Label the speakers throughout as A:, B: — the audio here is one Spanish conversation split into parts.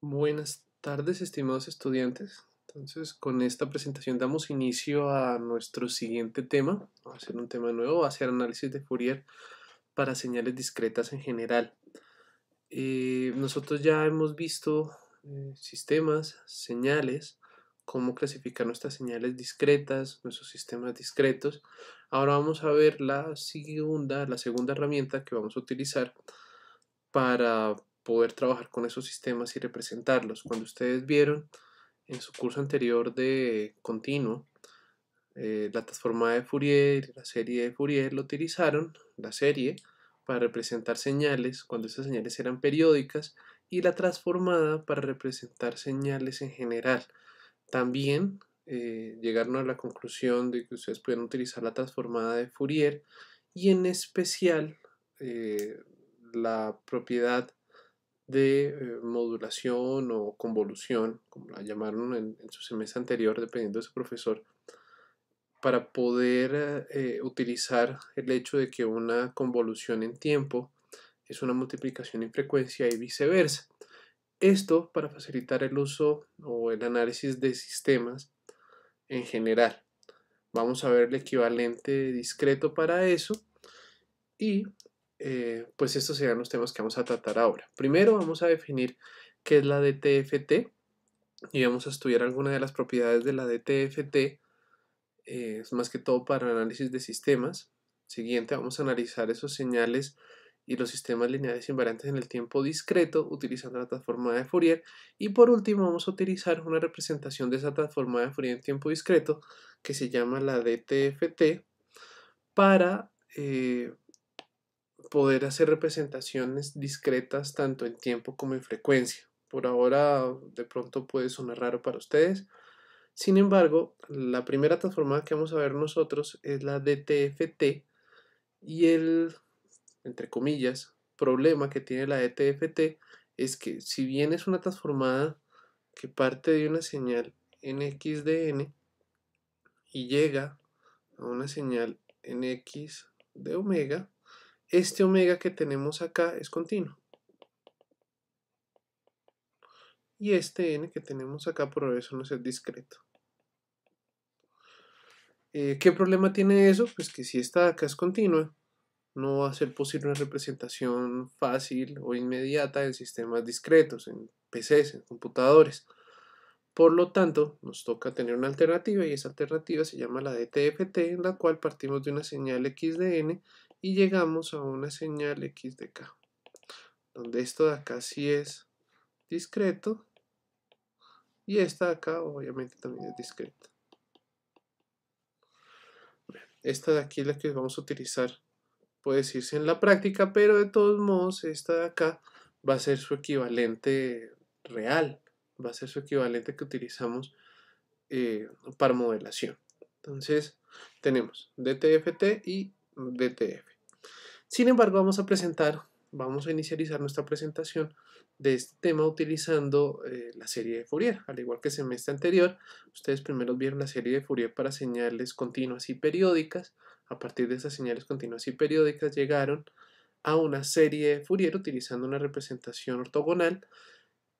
A: Buenas tardes, estimados estudiantes. Entonces, con esta presentación damos inicio a nuestro siguiente tema. Va a ser un tema nuevo, va a ser análisis de Fourier para señales discretas en general. Nosotros ya hemos visto sistemas, señales, cómo clasificar nuestras señales discretas, nuestros sistemas discretos. Ahora vamos a ver la segunda herramienta que vamos a utilizar para poder trabajar con esos sistemas y representarlos. Cuando ustedes vieron en su curso anterior de continuo, la transformada de Fourier y la serie de Fourier lo utilizaron, la serie, para representar señales cuando esas señales eran periódicas y la transformada para representar señales en general. También llegaron a la conclusión de que ustedes pueden utilizar la transformada de Fourier y en especial la propiedad de modulación o convolución, como la llamaron en su semestre anterior, dependiendo de su profesor, para poder utilizar el hecho de que una convolución en tiempo es una multiplicación en frecuencia y viceversa. Esto para facilitar el uso o el análisis de sistemas en general. Vamos a ver el equivalente discreto para eso y pues estos serán los temas que vamos a tratar ahora. Primero vamos a definir qué es la DTFT y vamos a estudiar algunas de las propiedades de la DTFT, es más que todo para análisis de sistemas. Siguiente, vamos a analizar esos señales y los sistemas lineales invariantes en el tiempo discreto utilizando la transformada de Fourier. Y por último, vamos a utilizar una representación de esa transformada de Fourier en tiempo discreto que se llama la DTFT para poder hacer representaciones discretas tanto en tiempo como en frecuencia. Por ahora de pronto puede sonar raro para ustedes. Sin embargo, la primera transformada que vamos a ver nosotros es la DTFT y el, entre comillas, problema que tiene la DTFT es que si bien es una transformada que parte de una señal en x de n y llega a una señal en x de omega, este omega que tenemos acá es continuo. Y este n que tenemos acá por eso no es discreto. ¿Qué problema tiene eso? Pues que si esta de acá es continua, no va a ser posible una representación fácil o inmediata en sistemas discretos, en PCs, en computadores. Por lo tanto, nos toca tener una alternativa y esa alternativa se llama la DTFT, en la cual partimos de una señal x de n y llegamos a una señal x de k, donde esto de acá sí es discreto y esta de acá obviamente también es discreta. Esta de aquí es la que vamos a utilizar, puede decirse en la práctica, pero de todos modos esta de acá va a ser su equivalente real, va a ser su equivalente que utilizamos para modelación. Entonces tenemos DTFT y DTF. Sin embargo, vamos a inicializar nuestra presentación de este tema utilizando la serie de Fourier. Al igual que el semestre anterior, ustedes primero vieron la serie de Fourier para señales continuas y periódicas. A partir de esas señales continuas y periódicas llegaron a una serie de Fourier utilizando una representación ortogonal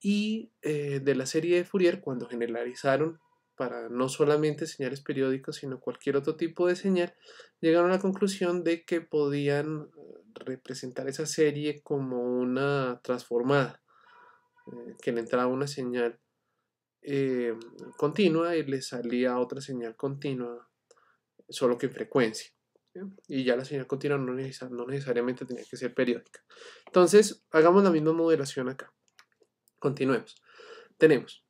A: y de la serie de Fourier cuando generalizaron para no solamente señales periódicas, sino cualquier otro tipo de señal, llegaron a la conclusión de que podían representar esa serie como una transformada, que le entraba una señal eh, continua y le salía otra señal continua, solo que en frecuencia. ¿Sí? Y ya la señal continua no necesariamente tenía que ser periódica. Entonces, hagamos la misma modelación acá. Continuemos. Tenemos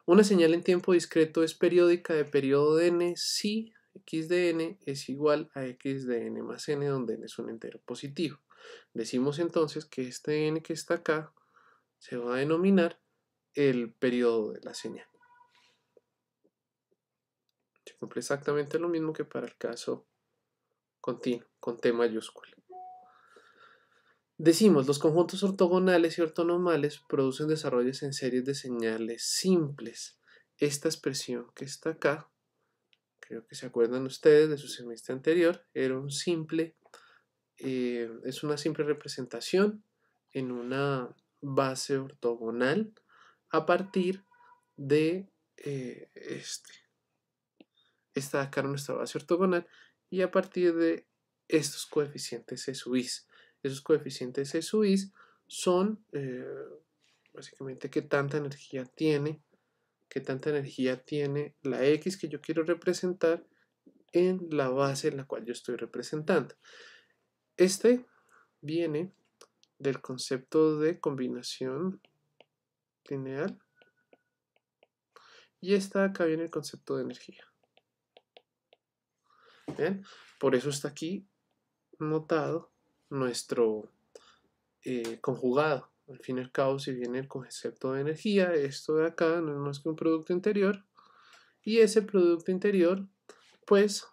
A: una señal en tiempo discreto es periódica de periodo de n si x de n es igual a x de n más n, donde n es un entero positivo. Decimos entonces que este n que está acá se va a denominar el periodo de la señal. Se cumple exactamente lo mismo que para el caso continuo, con T mayúscula. Decimos, los conjuntos ortogonales y ortonormales producen desarrollos en series de señales simples. Esta expresión que está acá, creo que se acuerdan ustedes de su semestre anterior, es una simple representación en una base ortogonal a partir de esta de acá nuestra base ortogonal y a partir de estos coeficientes C sub i. Esos coeficientes C sub i son básicamente qué tanta energía tiene la X que yo quiero representar en la base en la cual yo estoy representando. Este viene del concepto de combinación lineal y esta acá viene el concepto de energía. ¿Bien? Por eso está aquí notado nuestro conjugado. Al fin y al cabo, si viene el concepto de energía, esto de acá no es más que un producto interior y ese producto interior pues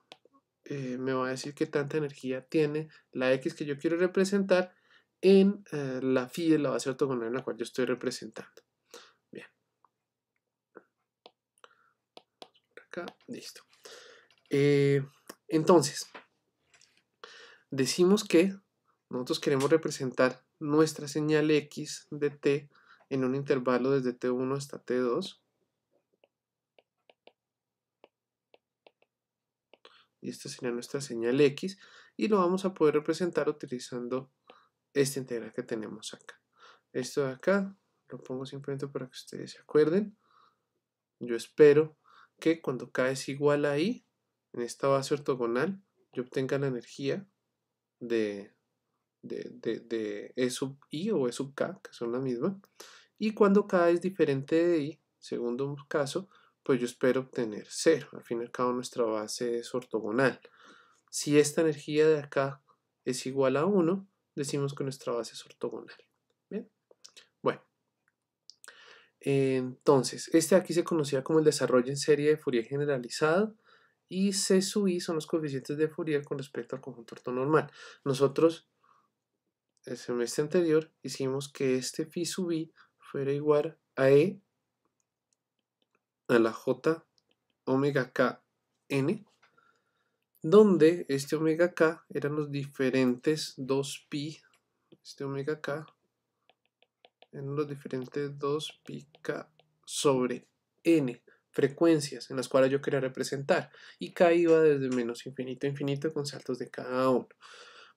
A: me va a decir qué tanta energía tiene la X que yo quiero representar en la phi de la base ortogonal en la cual yo estoy representando. Bien. Por acá, listo. Entonces, decimos que nosotros queremos representar nuestra señal X de t en un intervalo desde t1 hasta t2. Y esta sería nuestra señal X y lo vamos a poder representar utilizando este integral que tenemos acá. Esto de acá lo pongo simplemente para que ustedes se acuerden. Yo espero que cuando k es igual a i, en esta base ortogonal, yo obtenga la energía de E sub i o E sub k, que son la misma. Y cuando k es diferente de i, segundo caso, pues yo espero obtener 0. Al fin y al cabo nuestra base es ortogonal. Si esta energía de acá es igual a 1, decimos que nuestra base es ortogonal. Bien. Bueno. Entonces, este aquí se conocía como el desarrollo en serie de Fourier generalizado y C sub i son los coeficientes de Fourier con respecto al conjunto ortonormal. Nosotros el semestre anterior hicimos que este phi sub i fuera igual a E a la J omega K n, donde este omega K eran los diferentes 2pi, este omega K eran los diferentes 2pi K sobre n frecuencias en las cuales yo quería representar y K iba desde menos infinito a infinito con saltos de cada uno.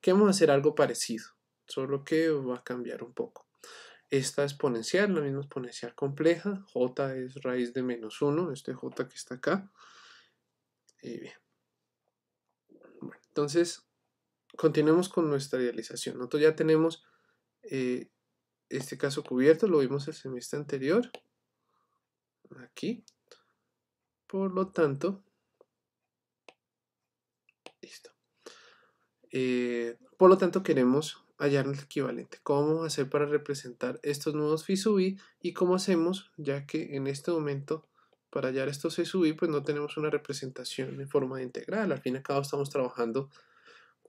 A: Que vamos a hacer algo parecido, solo que va a cambiar un poco. Esta exponencial, la misma exponencial compleja, j es raíz de menos 1, este j que está acá. Y bien. Bueno, entonces, continuemos con nuestra idealización. Nosotros ya tenemos este caso cubierto, lo vimos el semestre anterior, aquí. Por lo tanto, listo. Por lo tanto, queremos hallar el equivalente. ¿Cómo vamos a hacer para representar estos nuevos phi sub i? ¿Y cómo hacemos? Ya que en este momento, para hallar estos c sub i, pues no tenemos una representación en forma de integral. Al fin y al cabo estamos trabajando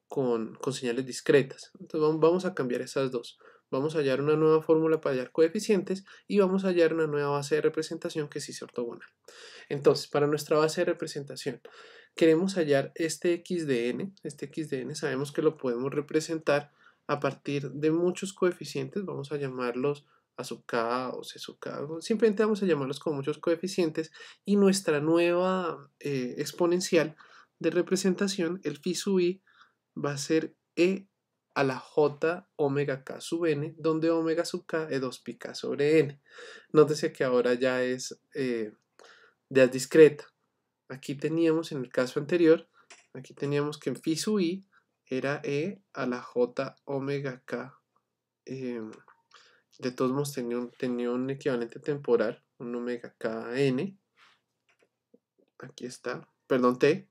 A: con señales discretas. Entonces vamos a cambiar esas dos. Vamos a hallar una nueva fórmula para hallar coeficientes y vamos a hallar una nueva base de representación que sí sea ortogonal. Entonces, para nuestra base de representación, queremos hallar este x de n. Este x de n sabemos que lo podemos representar a partir de muchos coeficientes. Vamos a llamarlos a sub k o c sub k. Simplemente vamos a llamarlos con muchos coeficientes y nuestra nueva exponencial de representación, el phi sub i, va a ser e a la j omega k sub n, donde omega sub k es 2pi k sobre n. Nótese que ahora ya es discreta. Aquí teníamos en el caso anterior, aquí teníamos que en phi sub i era e a la j omega k. De todos modos tenía un equivalente temporal, un omega k n. Aquí está, perdón, t.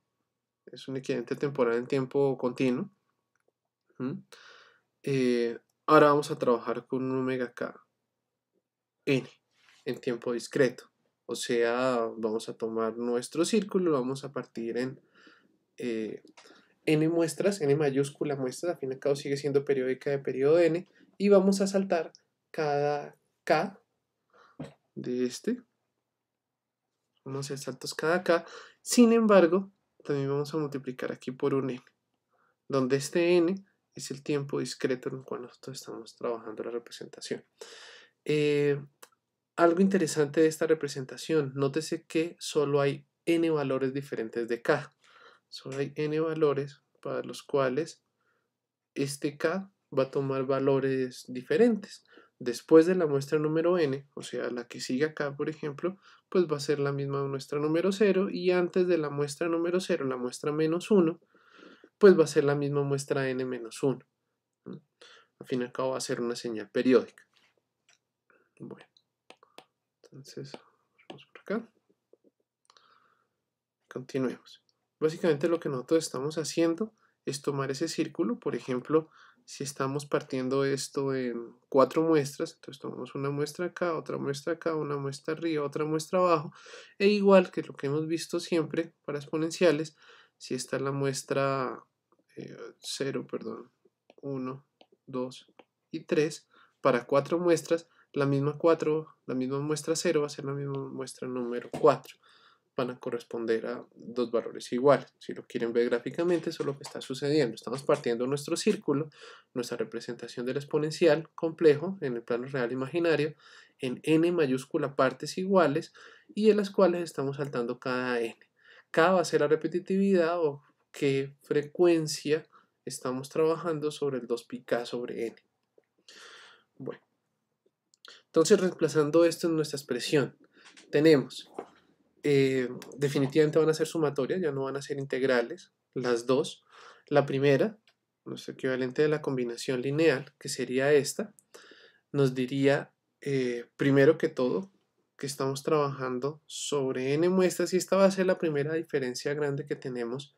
A: Es un equivalente temporal en tiempo continuo. Ahora vamos a trabajar con un omega k n en tiempo discreto. O sea, vamos a tomar nuestro círculo, lo vamos a partir en n muestras, n mayúscula muestras, al fin y al cabo sigue siendo periódica de periodo n, y vamos a saltar cada k de este. Vamos a hacer saltos cada k. Sin embargo, también vamos a multiplicar aquí por un n, donde este n es el tiempo discreto en el cual nosotros estamos trabajando la representación. Algo interesante de esta representación, nótese que solo hay n valores diferentes de k. Solo hay n valores para los cuales este k va a tomar valores diferentes. Después de la muestra número n, o sea, la que sigue acá, por ejemplo, pues va a ser la misma muestra número 0, y antes de la muestra número 0, la muestra menos 1, pues va a ser la misma muestra n menos 1. Al fin y al cabo va a ser una señal periódica. Bueno, entonces, vamos por acá. Continuemos. Básicamente lo que nosotros estamos haciendo es tomar ese círculo. Por ejemplo, si estamos partiendo esto en 4 muestras, entonces tomamos una muestra acá, otra muestra acá, una muestra arriba, otra muestra abajo, e igual que lo que hemos visto siempre para exponenciales, si está la muestra 0, 1, 2 y 3, para 4 muestras, la misma muestra 0 va a ser la misma muestra número 4. Van a corresponder a dos valores iguales. Si lo quieren ver gráficamente, eso es lo que está sucediendo. Estamos partiendo nuestro círculo, nuestra representación del exponencial complejo en el plano real imaginario, en n mayúscula partes iguales, y en las cuales estamos saltando cada n. K va a ser la repetitividad o qué frecuencia estamos trabajando sobre el 2πk sobre n. Bueno, entonces reemplazando esto en nuestra expresión, tenemos definitivamente van a ser sumatorias, ya no van a ser integrales, las dos. La primera, nuestro equivalente de la combinación lineal, que sería esta, nos diría, primero que todo, que estamos trabajando sobre n muestras, y esta va a ser la primera diferencia grande que tenemos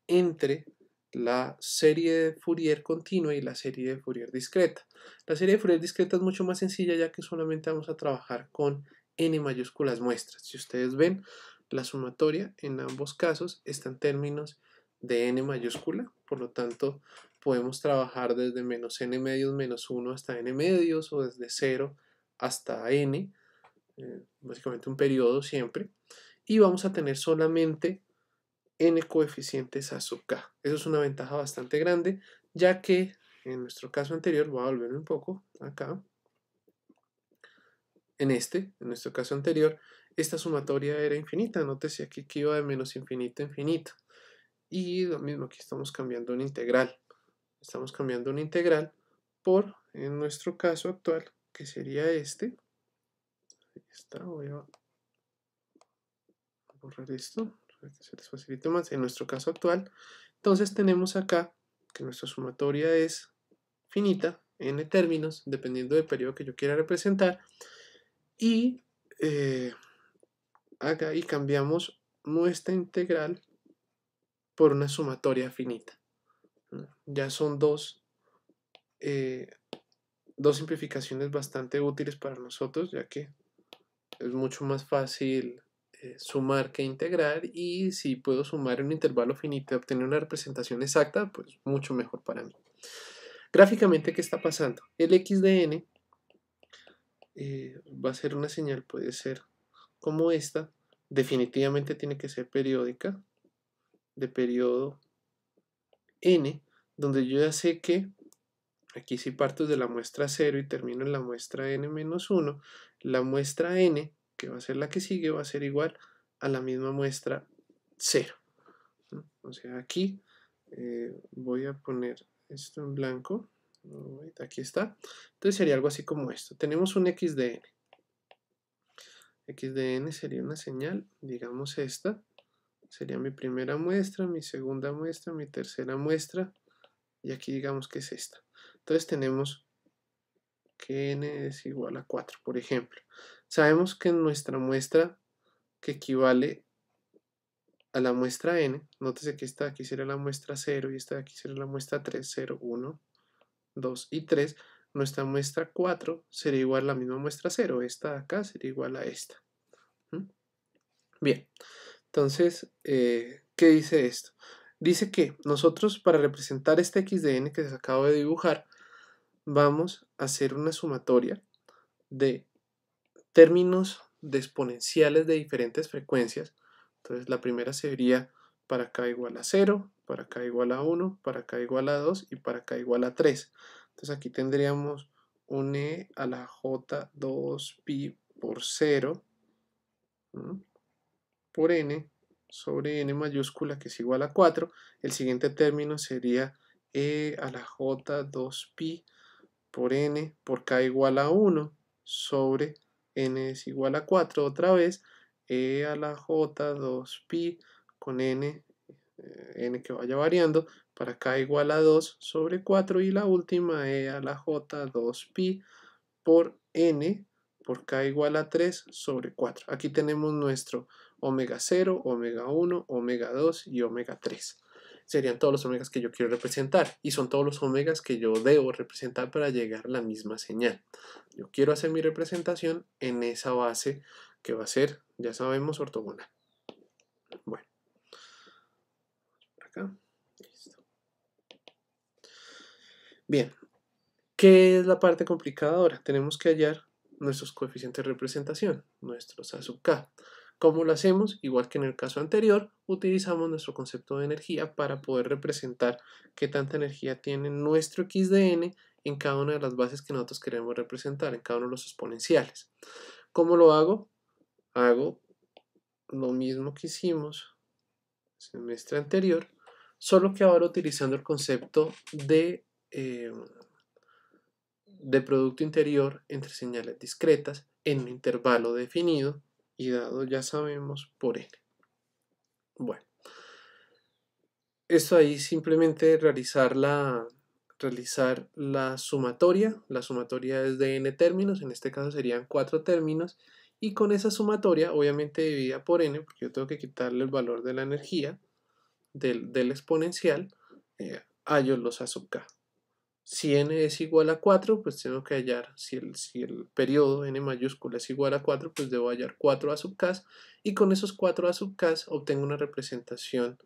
A: entre la serie de Fourier continua y la serie de Fourier discreta. La serie de Fourier discreta es mucho más sencilla, ya que solamente vamos a trabajar con n mayúsculas muestras. Si ustedes ven, la sumatoria en ambos casos está en términos de n mayúscula, por lo tanto podemos trabajar desde menos n medios menos 1 hasta n medios, o desde 0 hasta n, básicamente un periodo siempre, y vamos a tener solamente n coeficientes a sub k. Eso es una ventaja bastante grande, ya que en nuestro caso anterior, voy a volverme un poco acá, en nuestro caso anterior, esta sumatoria era infinita. Nótese aquí que iba de menos infinito a infinito. Y lo mismo, aquí estamos cambiando una integral. Estamos cambiando una integral por, en nuestro caso actual, que sería este. Ahí está, voy a borrar esto para que se les facilite más. En nuestro caso actual, entonces tenemos acá que nuestra sumatoria es finita, n términos, dependiendo del periodo que yo quiera representar, y acá y cambiamos nuestra integral por una sumatoria finita. Ya son dos simplificaciones bastante útiles para nosotros, ya que es mucho más fácil sumar que integrar, y si puedo sumar en un intervalo finito y obtener una representación exacta, pues mucho mejor para mí. Gráficamente, ¿qué está pasando? El x de n va a ser una señal, puede ser como esta, definitivamente tiene que ser periódica, de periodo n, donde yo ya sé que aquí si parto de la muestra 0 y termino en la muestra n-1, la muestra n, que va a ser la que sigue, va a ser igual a la misma muestra 0. O sea, aquí voy a poner esto en blanco. Aquí está. Entonces sería algo así como esto. Tenemos un x de n. X de n sería una señal, digamos esta. Sería mi primera muestra, mi segunda muestra, mi tercera muestra. Y aquí digamos que es esta. Entonces tenemos que n es igual a 4, por ejemplo. Sabemos que nuestra muestra, que equivale a la muestra n, nótese que esta de aquí sería la muestra 0 y esta de aquí sería la muestra 3, 0, 1, 2 y 3. Nuestra muestra 4 sería igual a la misma muestra 0. Esta de acá sería igual a esta. Bien, entonces, ¿qué dice esto? Dice que nosotros, para representar este x de n que les acabo de dibujar, vamos a hacer una sumatoria de términos de exponenciales de diferentes frecuencias. Entonces la primera sería para acá igual a 0, para acá igual a 1, para acá igual a 2 y para acá igual a 3. Entonces aquí tendríamos un e a la j2pi por 0 por n sobre n mayúscula, que es igual a 4. El siguiente término sería e a la j 2pi por n por k igual a 1 sobre n es igual a 4. Otra vez, e a la j 2pi con n, n que vaya variando, para k igual a 2 sobre 4. Y la última, e a la j 2pi por n por k igual a 3 sobre 4. Aquí tenemos nuestro omega 0, omega 1, omega 2 y omega 3. Serían todos los omegas que yo quiero representar y son todos los omegas que yo debo representar para llegar a la misma señal. Yo quiero hacer mi representación en esa base que va a ser, ya sabemos, ortogonal. Bueno, por acá. Listo. Bien, ¿qué es la parte complicada ahora? Tenemos que hallar nuestros coeficientes de representación, nuestros A sub k. ¿Cómo lo hacemos? Igual que en el caso anterior, utilizamos nuestro concepto de energía para poder representar qué tanta energía tiene nuestro x de n en cada una de las bases que nosotros queremos representar, en cada uno de los exponenciales. ¿Cómo lo hago? Hago lo mismo que hicimos el semestre anterior, solo que ahora utilizando el concepto de producto interior entre señales discretas en un intervalo definido y dado, ya sabemos, por n. Bueno, esto ahí simplemente realizar la sumatoria. La sumatoria es de n términos, en este caso serían 4 términos, y con esa sumatoria, obviamente dividida por n, porque yo tengo que quitarle el valor de la energía del exponencial, hallo los A sub k. Si n es igual a 4, pues tengo que hallar, si el periodo n mayúscula es igual a 4, pues debo hallar 4 A sub k, y con esos 4 A sub k obtengo una representación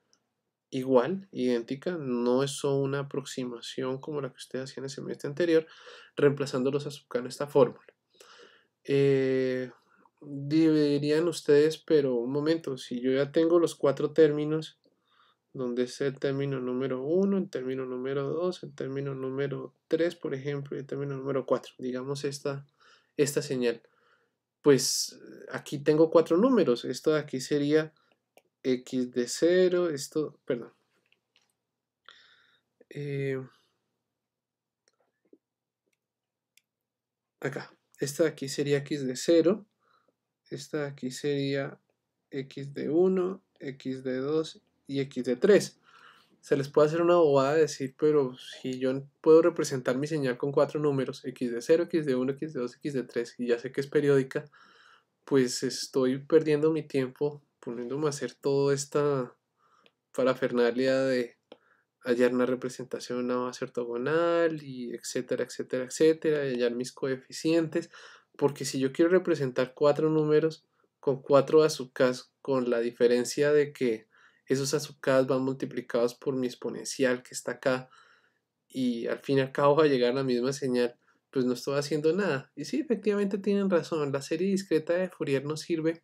A: igual, idéntica, no es solo una aproximación como la que ustedes hacían en el semestre anterior, reemplazando los A sub k en esta fórmula. Dividirían ustedes, pero un momento, si yo ya tengo los 4 términos, donde es el término número 1, el término número 2, el término número 3, por ejemplo, y el término número 4, digamos esta señal. Pues aquí tengo 4 números, esto de aquí sería x de 0, esto, perdón. Acá, esta de aquí sería x de 0, esta de aquí sería x de 1, x de 2 y x de 3. Se les puede hacer una bobada de decir, pero si yo puedo representar mi señal con 4 números, x de 0, x de 1, x de 2, x de 3, y ya sé que es periódica, pues estoy perdiendo mi tiempo poniéndome a hacer toda esta parafernalia de hallar una representación en una base ortogonal y etcétera, etcétera, etcétera, y hallar mis coeficientes, porque si yo quiero representar 4 números con 4 A sub k, con la diferencia de que esos A sub k van multiplicados por mi exponencial que está acá, y al fin y al cabo va a llegar la misma señal, pues no estoy haciendo nada. Y sí, efectivamente tienen razón, la serie discreta de Fourier nos sirve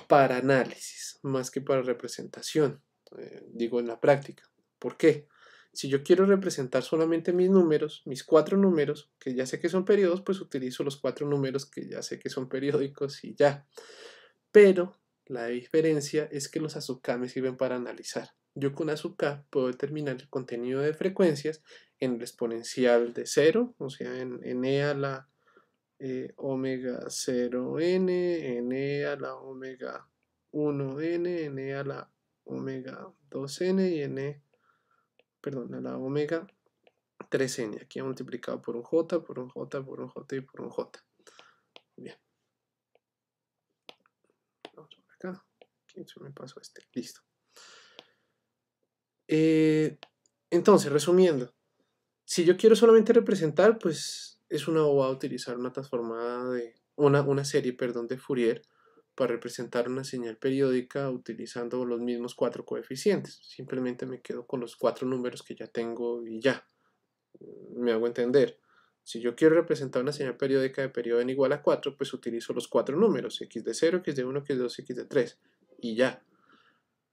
A: para análisis más que para representación, digo en la práctica. ¿Por qué? Si yo quiero representar solamente mis números, mis 4 números, que ya sé que son periodos, pues utilizo los 4 números que ya sé que son periódicos y ya. Pero la diferencia es que los A sub k me sirven para analizar. Yo con A sub k puedo determinar el contenido de frecuencias en el exponencial de 0, o sea, en e a la omega 0n, n a la omega 1n, n a la omega 2n y a la omega 3n. Aquí multiplicado por un j, por un j, por un j y por un j. Bien. Vamos por acá. Aquí se me pasó este. Listo. Entonces, resumiendo, si yo quiero solamente representar, pues es una bobada utilizar una transformada de una serie, perdón, de Fourier para representar una señal periódica utilizando los mismos 4 coeficientes. Simplemente me quedo con los 4 números que ya tengo y ya. Me hago entender. Si yo quiero representar una señal periódica de periodo n igual a 4, pues utilizo los 4 números, x de 0, x de 1, x de 2, x de 3, y ya.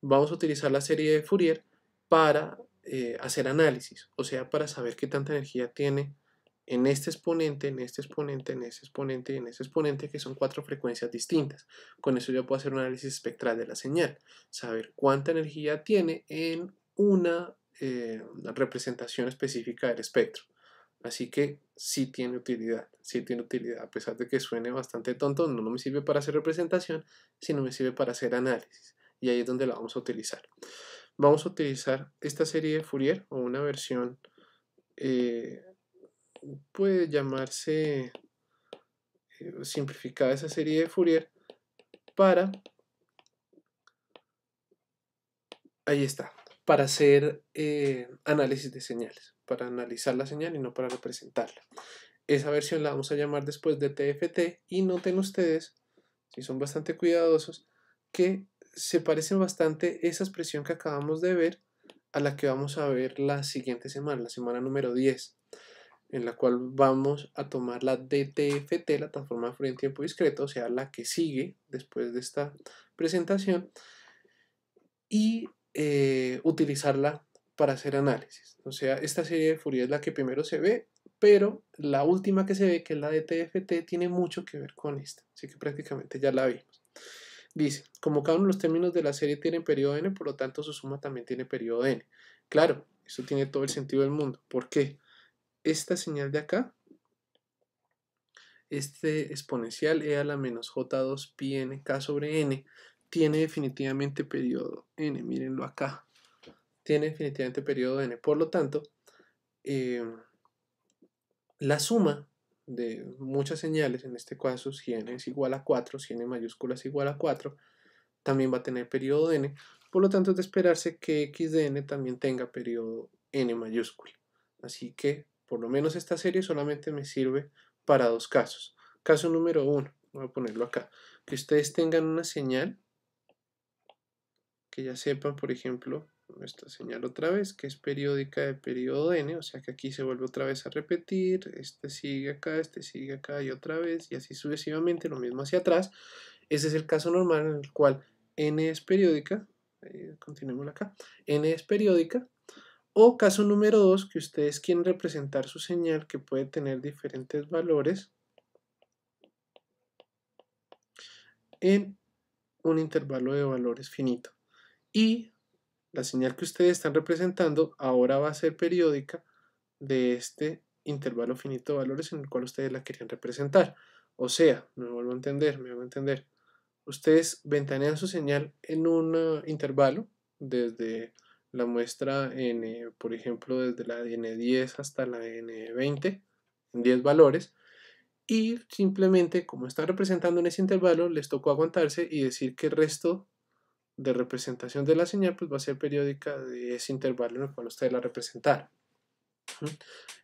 A: Vamos a utilizar la serie de Fourier para hacer análisis, o sea, para saber qué tanta energía tiene en este exponente, en este exponente, en este exponente y en este exponente, que son 4 frecuencias distintas. Con eso yo puedo hacer un análisis espectral de la señal, saber cuánta energía tiene en una representación específica del espectro. Así que sí tiene utilidad, a pesar de que suene bastante tonto, no me sirve para hacer representación, sino me sirve para hacer análisis. Y ahí es donde la vamos a utilizar. Vamos a utilizar esta serie de Fourier o una versión, puede llamarse simplificada esa serie de Fourier para, ahí está, para hacer análisis de señales, para analizar la señal y no para representarla. Esa versión la vamos a llamar después de TFT y noten ustedes, si son bastante cuidadosos, que se parecen bastante esa expresión que acabamos de ver a la que vamos a ver la siguiente semana, la semana número 10, en la cual vamos a tomar la DTFT, la transformada de Fourier en tiempo discreto, o sea, la que sigue después de esta presentación, y utilizarla para hacer análisis. O sea, esta serie de Fourier es la que primero se ve, pero la última que se ve, que es la de TFT, tiene mucho que ver con esta, así que prácticamente ya la vimos. Dice, como cada uno de los términos de la serie tiene periodo n, por lo tanto su suma también tiene periodo n. Claro, eso tiene todo el sentido del mundo. ¿Por qué? Esta señal de acá, este exponencial e a la menos j2 pi n k sobre n, tiene definitivamente periodo n, mírenlo acá, tiene definitivamente periodo n, por lo tanto, la suma de muchas señales, en este caso si n es igual a 4, si n mayúscula es igual a 4, también va a tener periodo n, por lo tanto es de esperarse que x de n también tenga periodo n mayúscula. Así que por lo menos esta serie solamente me sirve para dos casos. Caso número 1, voy a ponerlo acá, que ustedes tengan una señal, que ya sepan, por ejemplo, esta señal otra vez, que es periódica de periodo n, o sea que aquí se vuelve otra vez a repetir, este sigue acá y otra vez, y así sucesivamente, lo mismo hacia atrás. Ese es el caso normal en el cual n es periódica, continuemos acá, n es periódica, o caso número 2, que ustedes quieren representar su señal que puede tener diferentes valores en un intervalo de valores finito. Y la señal que ustedes están representando ahora va a ser periódica de este intervalo finito de valores en el cual ustedes la querían representar. O sea, me vuelvo a entender, ustedes ventanean su señal en un intervalo desde la muestra n, por ejemplo, desde la n10 hasta la n20, 10 valores, y simplemente, como están representando en ese intervalo, les tocó aguantarse y decir que el resto de representación de la señal pues va a ser periódica de ese intervalo en el cual ustedes la representaron.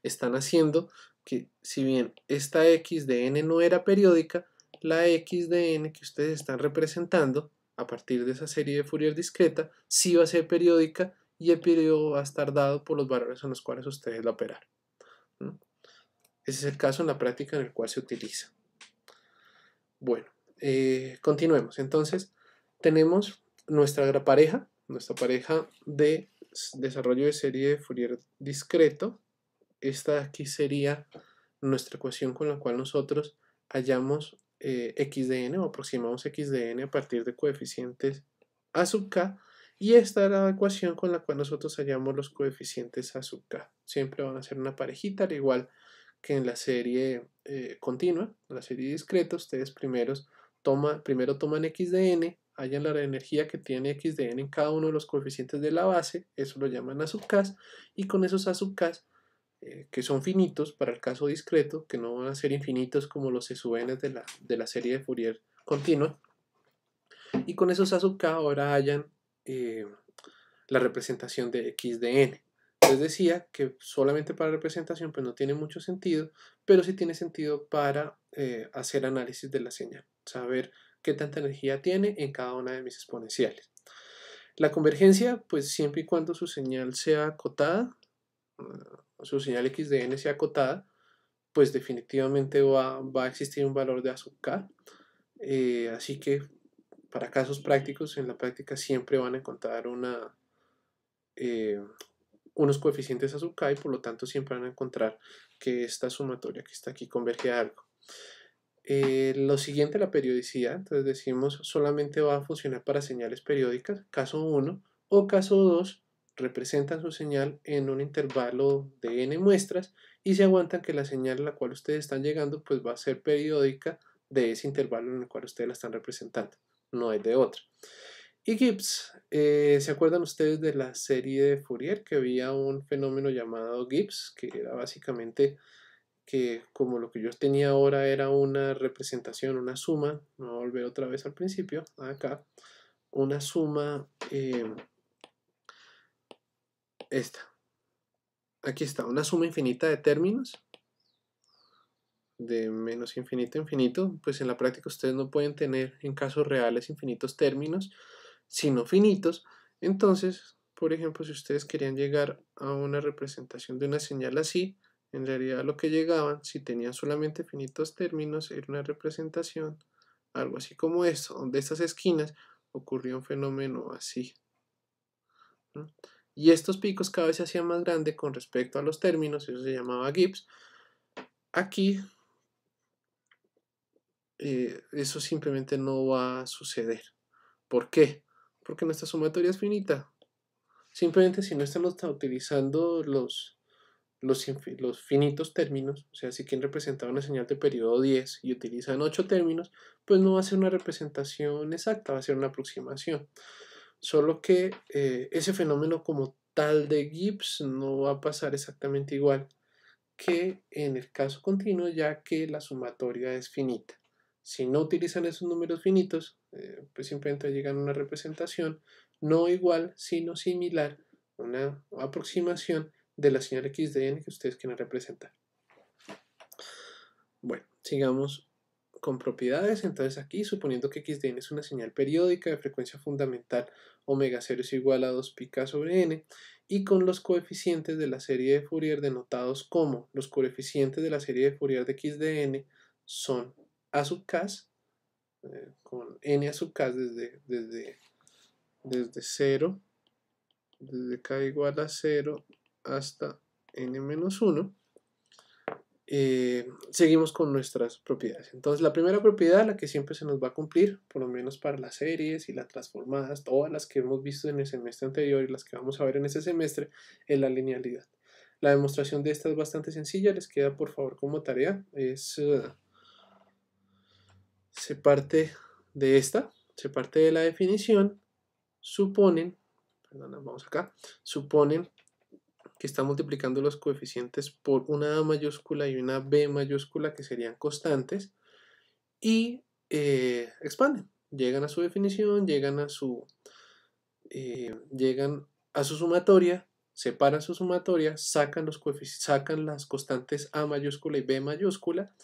A: Están haciendo que, si bien esta x de n no era periódica, la x de n que ustedes están representando a partir de esa serie de Fourier discreta sí va a ser periódica, y el periodo va a estar dado por los valores en los cuales ustedes la operaron. Ese es el caso en la práctica en el cual se utiliza. Bueno, continuemos. Entonces, tenemos nuestra pareja de desarrollo de serie de Fourier discreto. Esta de aquí sería nuestra ecuación con la cual nosotros hallamos x de n o aproximamos x de n a partir de coeficientes a sub k, y esta es la ecuación con la cual nosotros hallamos los coeficientes a sub k. Siempre van a ser una parejita, al igual que en la serie continua, la serie discreta. Ustedes primero toman x de n, hallan la energía que tiene x de n en cada uno de los coeficientes de la base, eso lo llaman a sub k, y con esos a sub k, que son finitos para el caso discreto, que no van a ser infinitos como los SUN de la serie de Fourier continua, y con esos a sub k ahora hallan la representación de x de n. Les decía que solamente para representación pues no tiene mucho sentido, pero sí tiene sentido para hacer análisis de la señal, saber qué tanta energía tiene en cada una de mis exponenciales. La convergencia, pues siempre y cuando su señal sea acotada, su señal x de n sea acotada, pues definitivamente va a existir un valor de a sub k. Así que para casos prácticos, en la práctica siempre van a encontrar un unos coeficientes a sub k y por lo tanto siempre van a encontrar que esta sumatoria que está aquí converge a algo. Lo siguiente, la periodicidad. Entonces decimos solamente va a funcionar para señales periódicas, caso 1, o caso 2, representan su señal en un intervalo de n muestras y se aguantan que la señal a la cual ustedes están llegando pues va a ser periódica de ese intervalo en el cual ustedes la están representando, no hay de otra. Y Gibbs, ¿se acuerdan ustedes de la serie de Fourier que había un fenómeno llamado Gibbs, que era básicamente que como lo que yo tenía ahora era una representación, una suma, me voy a volver otra vez al principio, acá, una suma, aquí está, una suma infinita de términos, de menos infinito a infinito, pues en la práctica ustedes no pueden tener en casos reales infinitos términos, sino finitos. Entonces, por ejemplo, si ustedes querían llegar a una representación de una señal así, en realidad lo que llegaban, si tenían solamente finitos términos, era una representación, algo así como esto, donde estas esquinas ocurría un fenómeno así, ¿no? Y estos picos cada vez se hacían más grandes con respecto a los términos, eso se llamaba Gibbs. Aquí eso simplemente no va a suceder. ¿Por qué? Porque nuestra sumatoria es finita. Simplemente si no estamos utilizando los finitos términos, o sea, si quieren representar una señal de periodo 10 y utilizan 8 términos, pues no va a ser una representación exacta, va a ser una aproximación. Solo que ese fenómeno como tal de Gibbs no va a pasar exactamente igual que en el caso continuo, ya que la sumatoria es finita. Si no utilizan esos números finitos, pues simplemente llegan a una representación no igual, sino similar, una aproximación de la señal x de n que ustedes quieren representar. Bueno, sigamos con propiedades. Entonces aquí, suponiendo que x de n es una señal periódica de frecuencia fundamental, omega 0 es igual a 2πk sobre n, y con los coeficientes de la serie de Fourier denotados como los coeficientes de la serie de Fourier de x de n son a sub k, con n a sub k desde 0, desde k igual a 0 hasta n menos 1. Seguimos con nuestras propiedades. Entonces la primera propiedad, la que siempre se nos va a cumplir, por lo menos para las series y las transformadas, todas las que hemos visto en el semestre anterior y las que vamos a ver en este semestre, es la linealidad. La demostración de esta es bastante sencilla, les queda por favor como tarea, se parte de esta, se parte de la definición, suponen que está multiplicando los coeficientes por una A mayúscula y una B mayúscula que serían constantes y expanden, llegan a su definición, llegan a su sumatoria, separan su sumatoria, sacan las constantes A mayúscula y B mayúscula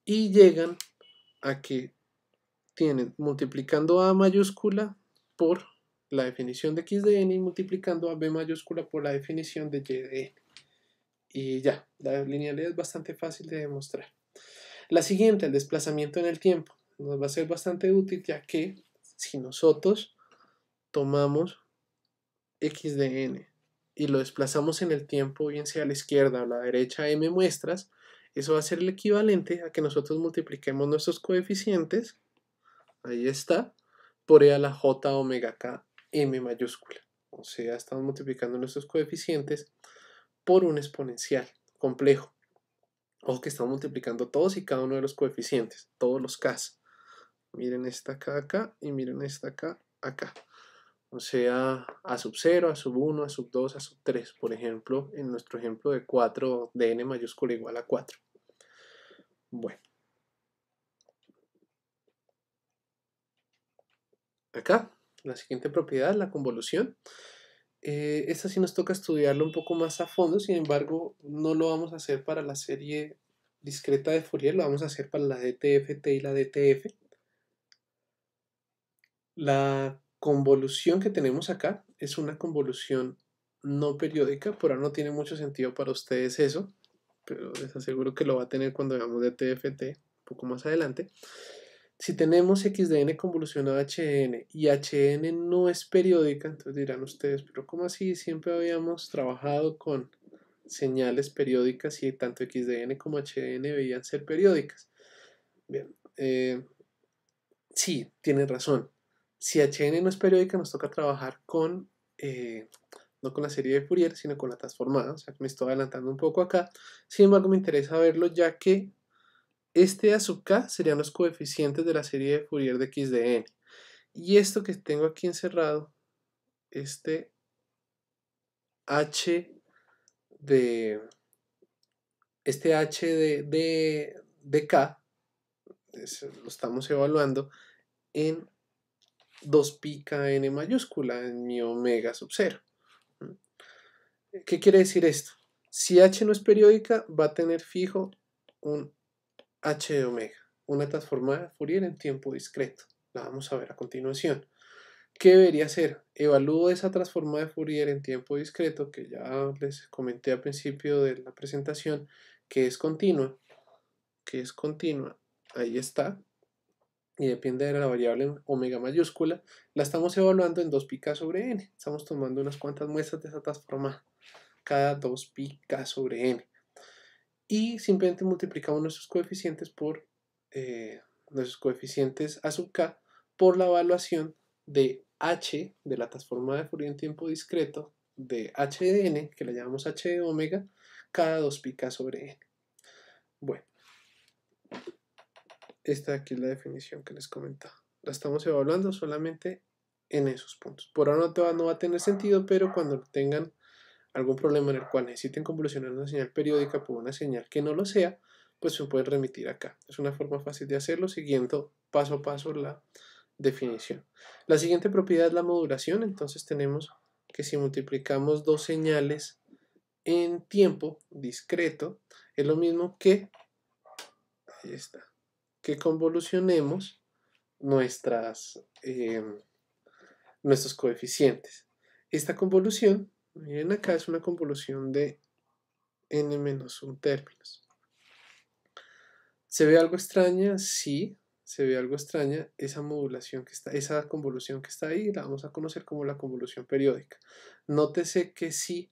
A: y llegan a que tienen multiplicando A mayúscula por la definición de x de n y multiplicando a b mayúscula por la definición de y de n. Y ya, la linealidad es bastante fácil de demostrar. La siguiente, el desplazamiento en el tiempo, nos va a ser bastante útil, ya que si nosotros tomamos x de n y lo desplazamos en el tiempo, bien sea a la izquierda o a la derecha m muestras, eso va a ser el equivalente a que nosotros multipliquemos nuestros coeficientes, ahí está, por e a la j omega k m mayúscula. O sea, estamos multiplicando nuestros coeficientes por un exponencial complejo. Ojo que estamos multiplicando todos y cada uno de los coeficientes, todos los k's. Miren esta k acá y miren esta k acá. O sea, a sub 0, a sub 1, a sub 2, a sub 3. Por ejemplo, en nuestro ejemplo de 4 de n mayúscula igual a 4. Bueno. Acá, la siguiente propiedad, la convolución. Esta sí nos toca estudiarlo un poco más a fondo, sin embargo, no lo vamos a hacer para la serie discreta de Fourier, lo vamos a hacer para la DTFT y la DTF. La convolución que tenemos acá es una convolución no periódica, por ahora no tiene mucho sentido para ustedes eso, pero les aseguro que lo va a tener cuando veamos DTFT un poco más adelante. Si tenemos x de n convolucionado a h de n y h de n no es periódica, entonces dirán ustedes, pero ¿cómo así? Siempre habíamos trabajado con señales periódicas y tanto x de n como h de n debían ser periódicas. Bien, sí, tienen razón. Si h de n no es periódica, nos toca trabajar con, no con la serie de Fourier, sino con la transformada. O sea, que me estoy adelantando un poco acá. Sin embargo, me interesa verlo ya que este a sub k serían los coeficientes de la serie de Fourier de x de n. Y esto que tengo aquí encerrado, este h de, de k, lo estamos evaluando en 2πkn mayúscula, en mi omega sub 0. ¿Qué quiere decir esto? Si h no es periódica, va a tener fijo un h de omega, una transformada de Fourier en tiempo discreto. La vamos a ver a continuación. ¿Qué debería hacer? Evalúo esa transformada de Fourier en tiempo discreto, que ya les comenté al principio de la presentación, que es continua, ahí está, y depende de la variable omega mayúscula, la estamos evaluando en 2πk sobre n. Estamos tomando unas cuantas muestras de esa transformada, cada 2πk sobre n. Y simplemente multiplicamos nuestros coeficientes por nuestros coeficientes a sub k por la evaluación de h, de la transformada de Fourier en tiempo discreto, de h de n, que la llamamos h de omega, cada 2πk sobre n. Bueno, esta aquí es la definición que les comentaba. La estamos evaluando solamente en esos puntos. Por ahora no va a tener sentido, pero cuando tengan algún problema en el cual necesiten convolucionar una señal periódica por una señal que no lo sea, pues se pueden remitir acá. Es una forma fácil de hacerlo siguiendo paso a paso la definición. La siguiente propiedad es la modulación. Entonces tenemos que si multiplicamos dos señales en tiempo discreto, es lo mismo que, ahí está, que convolucionemos nuestros coeficientes. Esta convolución, miren acá, es una convolución de n-1 términos. ¿Se ve algo extraña? Sí, se ve algo extraña. Esa modulación que está, esa convolución que está ahí, la vamos a conocer como la convolución periódica. Nótese que si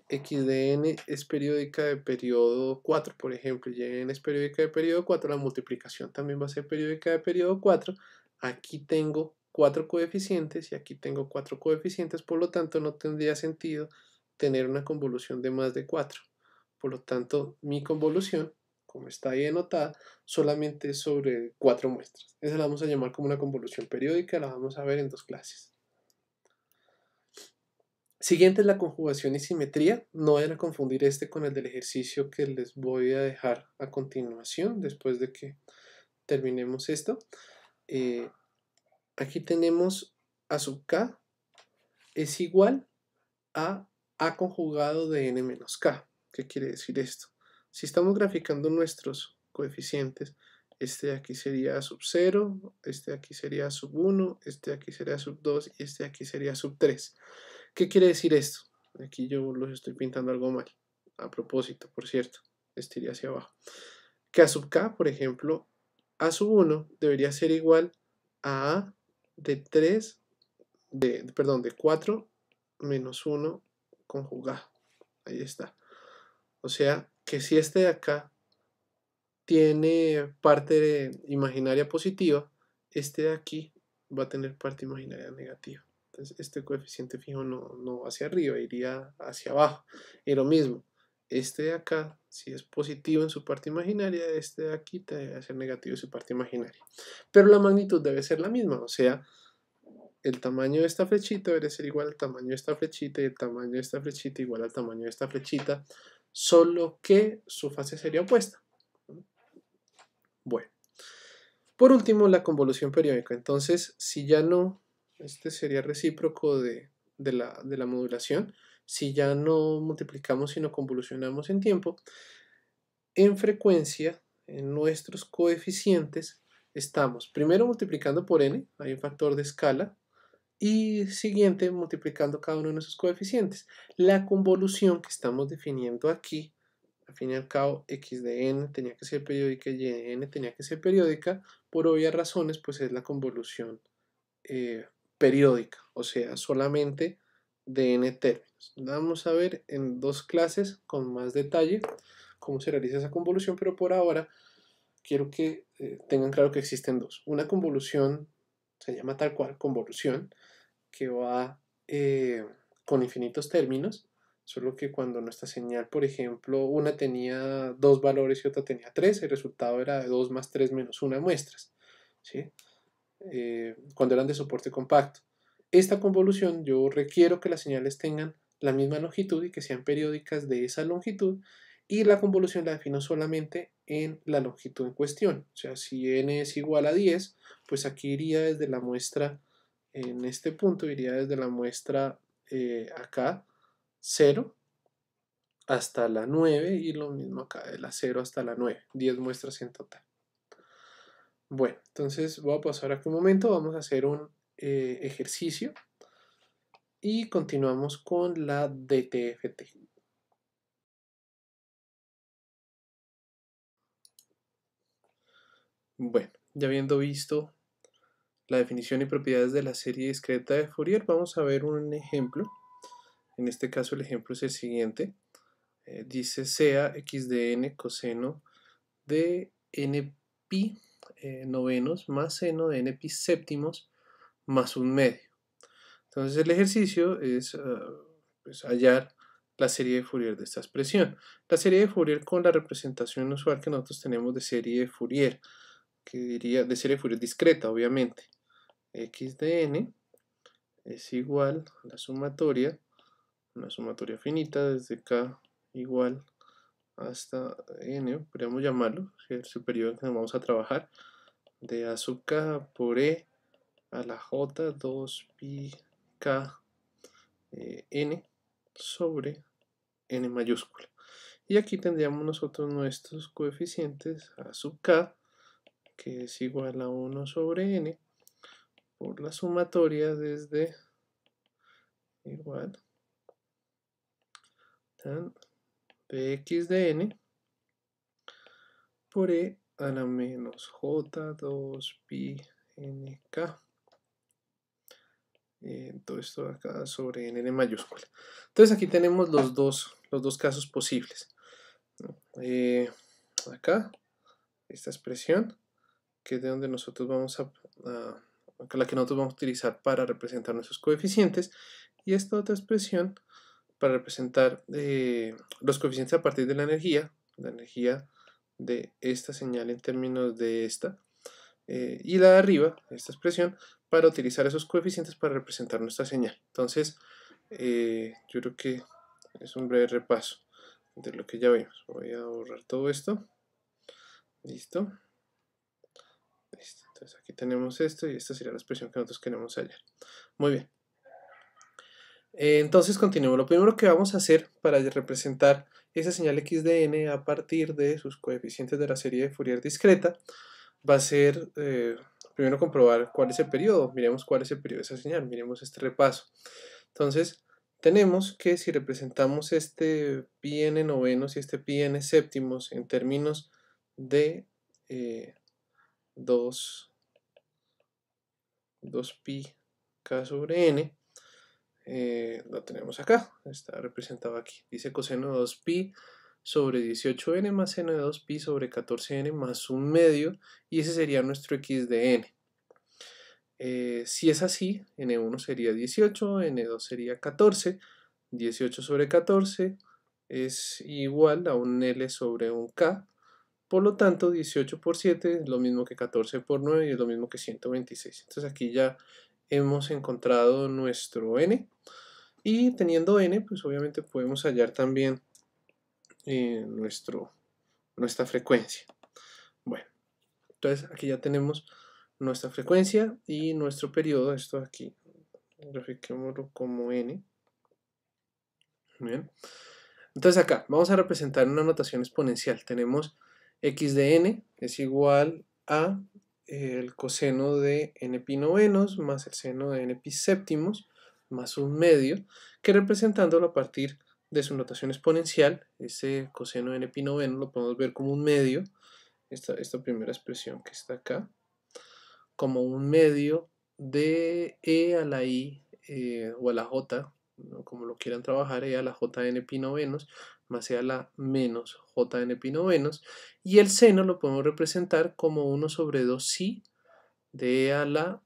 A: x de n es periódica de periodo 4, por ejemplo, y n es periódica de periodo 4, la multiplicación también va a ser periódica de periodo 4. Aquí tengo 4 coeficientes y aquí tengo 4 coeficientes, por lo tanto no tendría sentido tener una convolución de más de 4. Por lo tanto, mi convolución, como está ahí anotada, solamente es sobre 4 muestras. Esa la vamos a llamar como una convolución periódica, la vamos a ver en 2 clases. Siguiente es la conjugación y simetría. No vayan a confundir este con el del ejercicio que les voy a dejar a continuación, después de que terminemos esto. Aquí tenemos a sub k es igual a conjugado de n menos k. ¿Qué quiere decir esto? Si estamos graficando nuestros coeficientes, este de aquí sería a sub 0, este de aquí sería a sub 1, este de aquí sería a sub 2 y este de aquí sería a sub 3. ¿Qué quiere decir esto? Aquí yo los estoy pintando algo mal. A propósito, por cierto, estiré hacia abajo. Que a sub k, por ejemplo, a sub 1 debería ser igual a de 4 menos 1 conjugado. Ahí está. O sea, que si este de acá tiene parte imaginaria positiva, este de aquí va a tener parte imaginaria negativa. Entonces, este coeficiente fijo no va hacia arriba, iría hacia abajo. Y lo mismo, este de acá, si es positivo en su parte imaginaria, este de aquí debe ser negativo en su parte imaginaria. Pero la magnitud debe ser la misma, o sea, el tamaño de esta flechita debe ser igual al tamaño de esta flechita y el tamaño de esta flechita igual al tamaño de esta flechita, solo que su fase sería opuesta. Bueno, por último, la convolución periódica. Entonces, si ya no, este sería recíproco de la modulación, si ya no multiplicamos sino convolucionamos en tiempo, en frecuencia, en nuestros coeficientes, estamos primero multiplicando por n, hay un factor de escala, y siguiente multiplicando cada uno de nuestros coeficientes. La convolución que estamos definiendo aquí al fin y al cabo x de n tenía que ser periódica y y de n tenía que ser periódica, por obvias razones pues es la convolución periódica, o sea, solamente de n términos. Vamos a ver en 2 clases con más detalle cómo se realiza esa convolución, pero por ahora quiero que tengan claro que existen dos. Una convolución se llama tal cual convolución, que va con infinitos términos, solo que cuando nuestra señal, por ejemplo, una tenía 2 valores y otra tenía 3, el resultado era de 2 más 3 menos 1 muestras, ¿sí? Cuando eran de soporte compacto. Esta convolución yo requiero que las señales tengan la misma longitud y que sean periódicas de esa longitud, y la convolución la defino solamente en la longitud en cuestión. O sea, si n es igual a 10, pues aquí iría desde la muestra, en este punto iría desde la muestra acá 0 hasta la 9, y lo mismo acá de la 0 hasta la 9, 10 muestras en total. Bueno, entonces voy a pasar aquí un momento, vamos a hacer un ejercicio y continuamos con la DTFT. Bueno, ya habiendo visto la definición y propiedades de la serie discreta de Fourier, vamos a ver un ejemplo. En este caso el ejemplo es el siguiente. Dice sea x de n coseno de n pi novenos más seno de n pi séptimos más un medio. Entonces el ejercicio es pues hallar la serie de Fourier de esta expresión. La serie de Fourier con la representación usual que nosotros tenemos de serie de Fourier, que diría de serie de Fourier discreta, obviamente. X de n es igual a la sumatoria, una sumatoria finita desde k igual hasta n, podríamos llamarlo, es el periodo en que vamos a trabajar, de a sub k por e a la j 2 pi k n sobre n mayúscula. Y aquí tendríamos nosotros nuestros coeficientes a sub k, que es igual a 1 sobre n, por la sumatoria desde igual de x de n por e a la menos j 2 pi nk. Todo esto acá sobre n mayúscula. Entonces aquí tenemos los dos casos posibles. Acá, esta expresión, que es de donde nosotros vamos la que nosotros vamos a utilizar para representar nuestros coeficientes, y esta otra expresión para representar los coeficientes a partir de la energía de esta señal en términos de esta, y la de arriba, esta expresión, para utilizar esos coeficientes para representar nuestra señal. Entonces, yo creo que es un breve repaso de lo que ya vimos. Voy a borrar todo esto. Listo. Listo. Entonces aquí tenemos esto y esta sería la expresión que nosotros queremos hallar. Muy bien. Entonces continuemos. Lo primero que vamos a hacer para representar esa señal x de n a partir de sus coeficientes de la serie de Fourier discreta va a ser primero comprobar cuál es el periodo. Miremos cuál es el periodo de esa señal. Miremos este repaso. Entonces tenemos que si representamos este pi n novenos y este pi n séptimos en términos de 2 pi k sobre n, lo tenemos acá, está representado aquí. Dice coseno de 2 pi sobre 18n más seno de 2 pi sobre 14n más un medio, y ese sería nuestro x de n. Si es así, n1 sería 18, n2 sería 14, 18 sobre 14 es igual a un L sobre un K, por lo tanto 18 por 7 es lo mismo que 14 por 9 y es lo mismo que 126. Entonces aquí ya hemos encontrado nuestro n, y teniendo n, pues obviamente podemos hallar también nuestra frecuencia. Bueno, entonces aquí ya tenemos nuestra frecuencia y nuestro periodo. Esto aquí, grafiquémoslo como n. Bien. Entonces acá vamos a representar una notación exponencial. Tenemos x de n es igual a el coseno de n pi novenos más el seno de n pi séptimos más un medio, que representándolo a partir de su notación exponencial, ese coseno de n pi noveno lo podemos ver como un medio, esta primera expresión que está acá, como un medio de e a la i o a la j, ¿no? Como lo quieran trabajar, e a la j de n pi novenos más e a la menos j de n pi novenos, y el seno lo podemos representar como 1 sobre 2 si de e a la,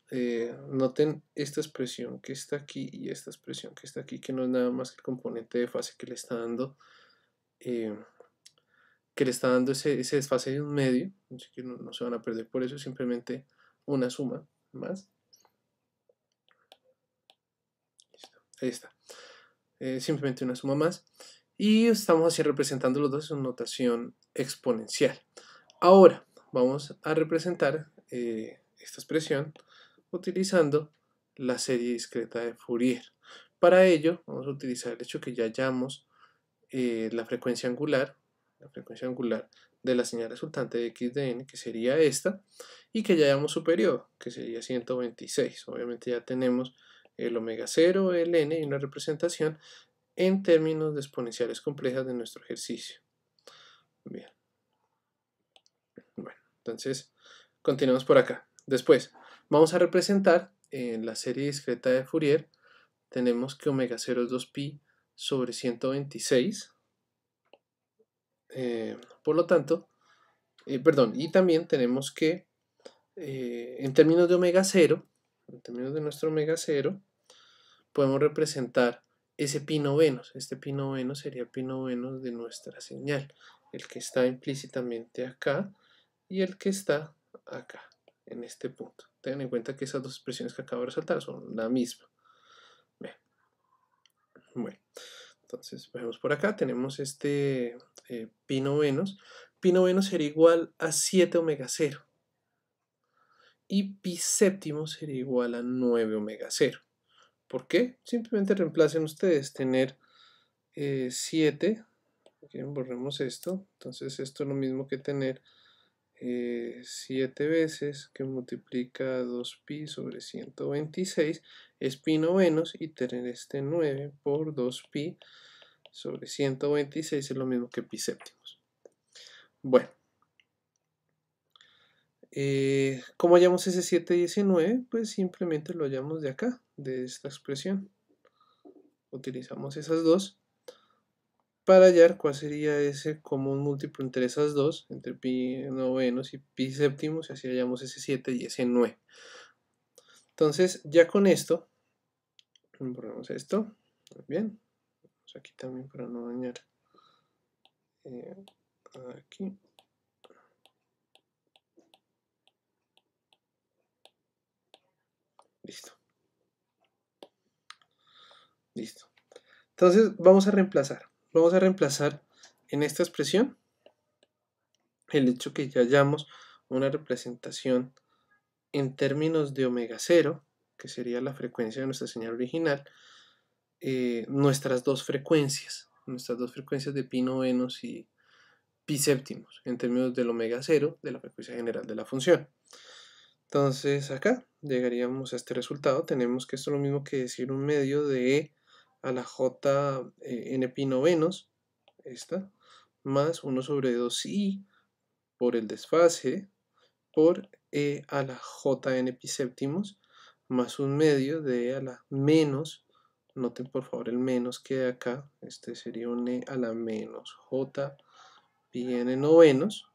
A: noten esta expresión que está aquí y esta expresión que está aquí, que no es nada más que el componente de fase que le está dando, ese desfase de un medio, así que no se van a perder por eso, simplemente una suma más. Listo, ahí está. Simplemente una suma más. Y estamos así representando los dos en notación exponencial. Ahora vamos a representar esta expresión utilizando la serie discreta de Fourier. Para ello vamos a utilizar el hecho que ya hallamos la frecuencia angular de la señal resultante de x de n, que sería esta, y que ya hallamos su periodo, que sería 126. Obviamente ya tenemos el omega 0, el n y una representación en términos de exponenciales complejas de nuestro ejercicio. Bien. Bueno, entonces continuamos por acá. Después vamos a representar en la serie discreta de Fourier, tenemos que omega 0 es 2pi sobre 126. Por lo tanto, y también tenemos que en términos de omega 0, en términos de nuestro omega 0, podemos representar ese pi novenos. Este pi novenos sería el pi novenos de nuestra señal, el que está implícitamente acá y el que está acá, en este punto. Tengan en cuenta que esas dos expresiones que acabo de resaltar son la misma. Bien. Bueno, entonces vemos por acá, tenemos este pi novenos. Pi novenos sería igual a 7 omega 0. Y pi séptimo sería igual a 9 omega 0. ¿Por qué? Simplemente reemplacen ustedes tener 7. Borremos esto. Entonces esto es lo mismo que tener 7 veces que multiplica 2pi sobre 126 es pi novenos, y tener este 9 por 2pi sobre 126 es lo mismo que pi séptimos. Bueno, ¿cómo hallamos ese 719? Pues simplemente lo hallamos de acá, de esta expresión. Utilizamos esas dos para hallar cuál sería ese común múltiplo entre esas dos, entre pi novenos y pi séptimos, y así hallamos ese 7 y ese 9. Entonces, ya con esto, borramos esto, muy bien, vamos aquí también para no dañar, aquí. Listo. Listo. Entonces, vamos a reemplazar en esta expresión el hecho que ya hallamos una representación en términos de omega 0, que sería la frecuencia de nuestra señal original, nuestras dos frecuencias de pi novenos y pi séptimos, en términos del omega 0 de la frecuencia general de la función. Entonces acá llegaríamos a este resultado. Tenemos que esto es lo mismo que decir un medio de e a la j n pi novenos, esta, más 1 sobre 2i por el desfase por e a la j n pi séptimos, más un medio de e a la menos, noten por favor el menos que de acá, este sería un e a la menos j pi n novenos,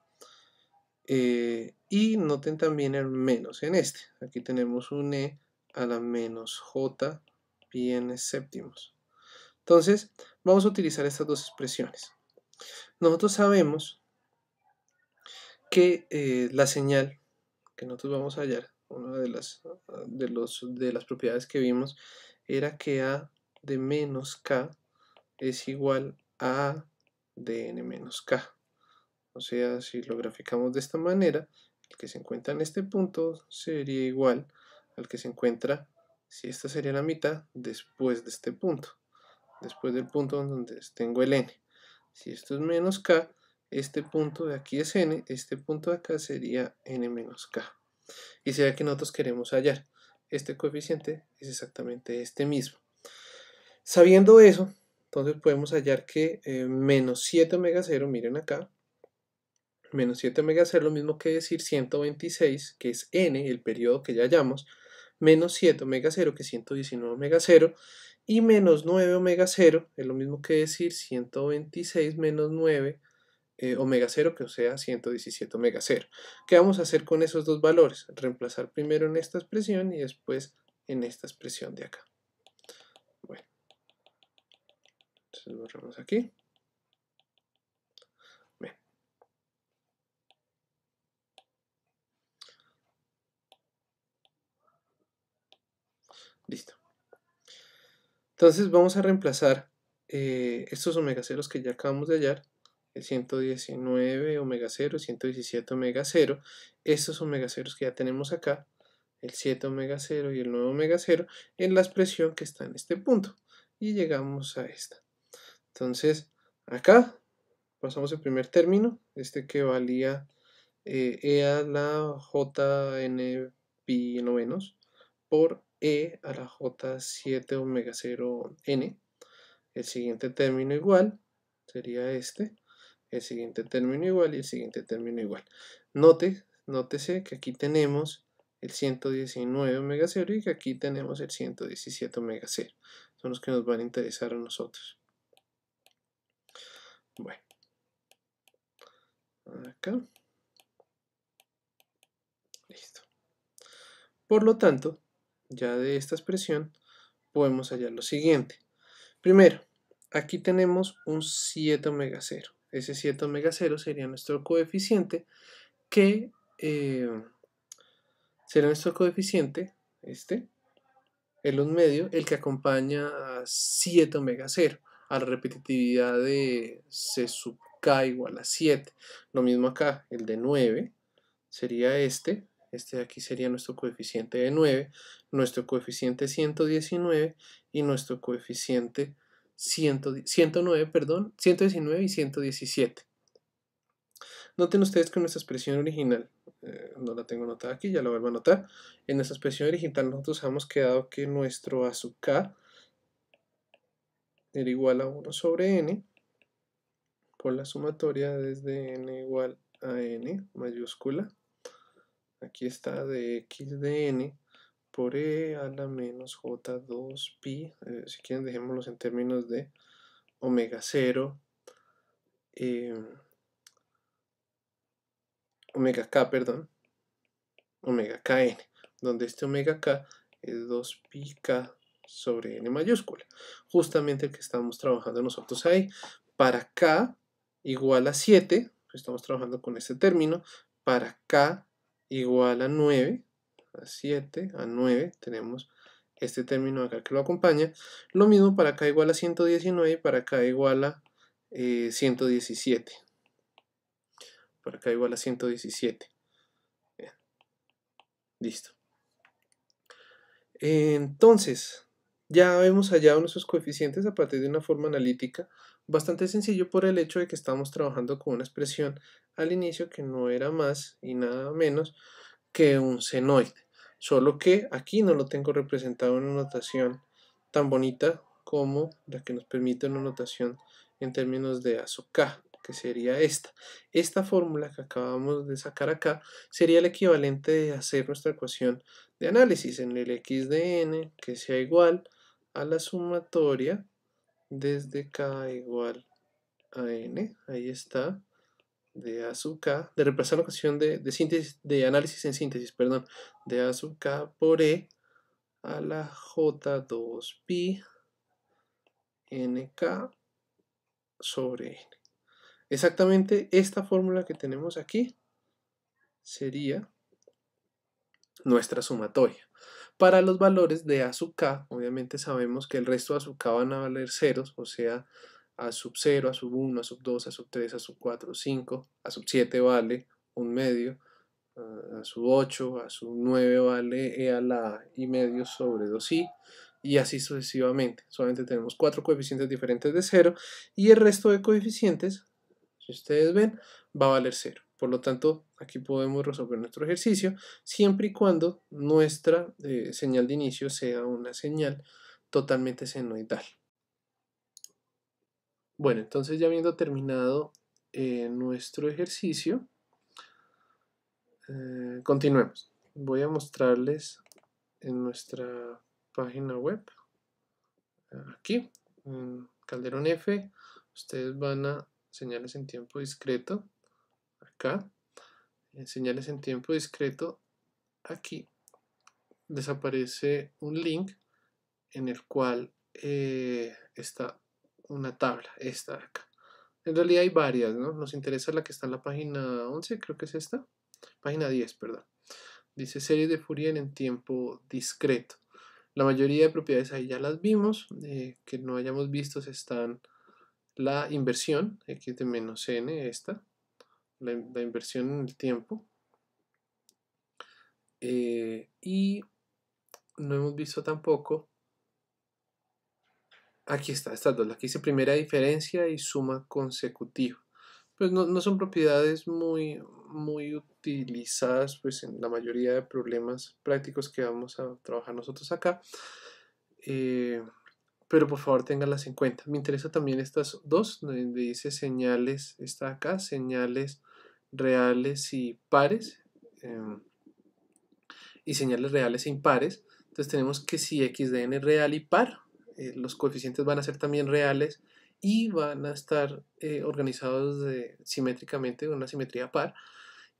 A: y noten también el menos en este, aquí tenemos un e a la menos j pi n séptimos. Entonces vamos a utilizar estas dos expresiones. Nosotros sabemos que la señal que nosotros vamos a hallar, una de las propiedades que vimos era que a de menos k es igual a a de n menos k. O sea, si lo graficamos de esta manera, el que se encuentra en este punto sería igual al que se encuentra, si esta sería la mitad, después de este punto, después del punto donde tengo el n. Si esto es menos k, este punto de aquí es n, este punto de acá sería n menos k. Y sea que nosotros queremos hallar este coeficiente es exactamente este mismo. Sabiendo eso, entonces podemos hallar que menos 7 omega 0, miren acá, menos 7 omega 0 es lo mismo que decir 126, que es n, el periodo que ya hallamos, menos 7 omega 0, que es 119 omega 0, y menos 9 omega 0 es lo mismo que decir 126 menos 9 omega 0, que o sea 117 omega 0. ¿Qué vamos a hacer con esos dos valores? Reemplazar primero en esta expresión y después en esta expresión de acá. Bueno, entonces borramos aquí. Bien. Listo. Entonces vamos a reemplazar estos omega 0 que ya acabamos de hallar, el 119 omega 0, 117 omega 0, estos omega 0 que ya tenemos acá, el 7 omega 0 y el 9 omega 0, en la expresión que está en este punto. Y llegamos a esta. Entonces, acá pasamos el primer término, este que valía e a la jn pi novenos por e a la j7 omega 0 n. El siguiente término igual sería este, el siguiente término igual y el siguiente término igual. Nótese que aquí tenemos el 119 omega 0 y que aquí tenemos el 117 omega 0. Son los que nos van a interesar a nosotros. Bueno, acá. Listo. Por lo tanto, ya de esta expresión podemos hallar lo siguiente. Primero, aquí tenemos un 7 omega 0. Ese 7 omega 0 sería nuestro coeficiente que será nuestro coeficiente, el 1 medio, el que acompaña a 7 omega 0, a la repetitividad de c sub k igual a 7. Lo mismo acá, el de 9 sería este de aquí sería nuestro coeficiente de 9, nuestro coeficiente 119 y nuestro coeficiente 119, perdón, 119 y 117. Noten ustedes que en nuestra expresión original, no la tengo anotada aquí, ya la vuelvo a anotar, en nuestra expresión original nosotros hemos quedado que nuestro a sub k era igual a 1 sobre n por la sumatoria desde n igual a n mayúscula. Aquí está de x de n por e a la menos j2 pi, si quieren dejémoslos en términos de omega 0, omega k, perdón, omega kn, donde este omega k es 2 pi k sobre n mayúscula, justamente el que estamos trabajando nosotros ahí. Para k igual a 7, estamos trabajando con este término, para k igual a 9, a 7, a 9, tenemos este término acá que lo acompaña. Lo mismo para k igual a 119 y para k igual a 117. Para k igual a 117. Bien. Listo. Entonces, ya hemos hallado nuestros coeficientes a partir de una forma analítica bastante sencillo por el hecho de que estamos trabajando con una expresión al inicio que no era más y nada menos que un senoide, solo que aquí no lo tengo representado en una notación tan bonita como la que nos permite una notación en términos de A sub k, que sería esta. Esta fórmula que acabamos de sacar acá sería el equivalente de hacer nuestra ecuación de análisis en el x de n, que sea igual a la sumatoria desde k igual a n, ahí está, de A sub k, de reemplazar la ecuación de síntesis, de análisis en síntesis, perdón, de A sub k por e a la j2 pi nk sobre n. Exactamente esta fórmula que tenemos aquí sería nuestra sumatoria. Para los valores de A sub k, obviamente sabemos que el resto de A sub k van a valer ceros, o sea, A sub 0, A sub 1, A sub 2, A sub 3, A sub 4, 5, A sub 7 vale 1 medio, A sub 8, A sub 9 vale E a la I medio sobre 2i, y así sucesivamente. Solamente tenemos 4 coeficientes diferentes de 0, y el resto de coeficientes, si ustedes ven, va a valer 0. Por lo tanto, aquí podemos resolver nuestro ejercicio siempre y cuando nuestra señal de inicio sea una señal totalmente senoidal. Bueno, entonces ya habiendo terminado nuestro ejercicio, continuemos. Voy a mostrarles en nuestra página web, aquí, en Calderón F, ustedes van a señales en tiempo discreto, acá, en señales en tiempo discreto, aquí, desaparece un link en el cual está una tabla, esta de acá. En realidad hay varias, ¿no? Nos interesa la que está en la página 11, creo que es esta. Página 10, perdón. Dice serie de Fourier en tiempo discreto. La mayoría de propiedades ahí ya las vimos. Que no hayamos visto están la inversión, x de menos n, esta. La inversión en el tiempo. Y no hemos visto tampoco. Aquí está, estas dos. Aquí dice primera diferencia y suma consecutiva. Pues no son propiedades muy utilizadas pues, en la mayoría de problemas prácticos que vamos a trabajar nosotros acá. Pero por favor ténganlas en cuenta. Me interesa también estas dos, donde dice señales, está acá, señales reales y pares. Y señales reales e impares. Entonces tenemos que si x de n es real y par, los coeficientes van a ser también reales y van a estar organizados simétricamente de una simetría par.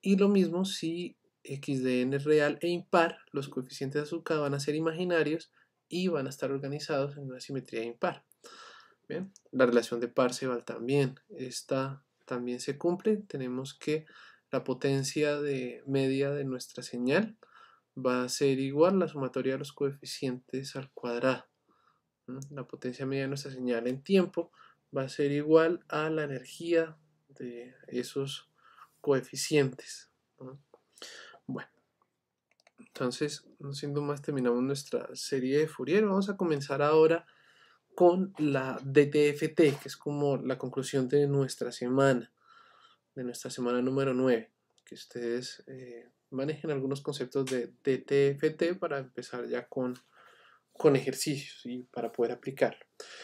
A: Y lo mismo si x de n es real e impar, los coeficientes de su k van a ser imaginarios y van a estar organizados en una simetría impar. Bien, la relación de Parseval también, esta también se cumple. Tenemos que la potencia media de nuestra señal va a ser igual a la sumatoria de los coeficientes al cuadrado. La potencia media de nuestra señal en tiempo va a ser igual a la energía de esos coeficientes. Bueno, entonces, no siendo más, terminamos nuestra serie de Fourier. Vamos a comenzar ahora con la DTFT, que es como la conclusión de nuestra semana número 9. Que ustedes manejen algunos conceptos de DTFT para empezar ya con ejercicios y para poder aplicarlo.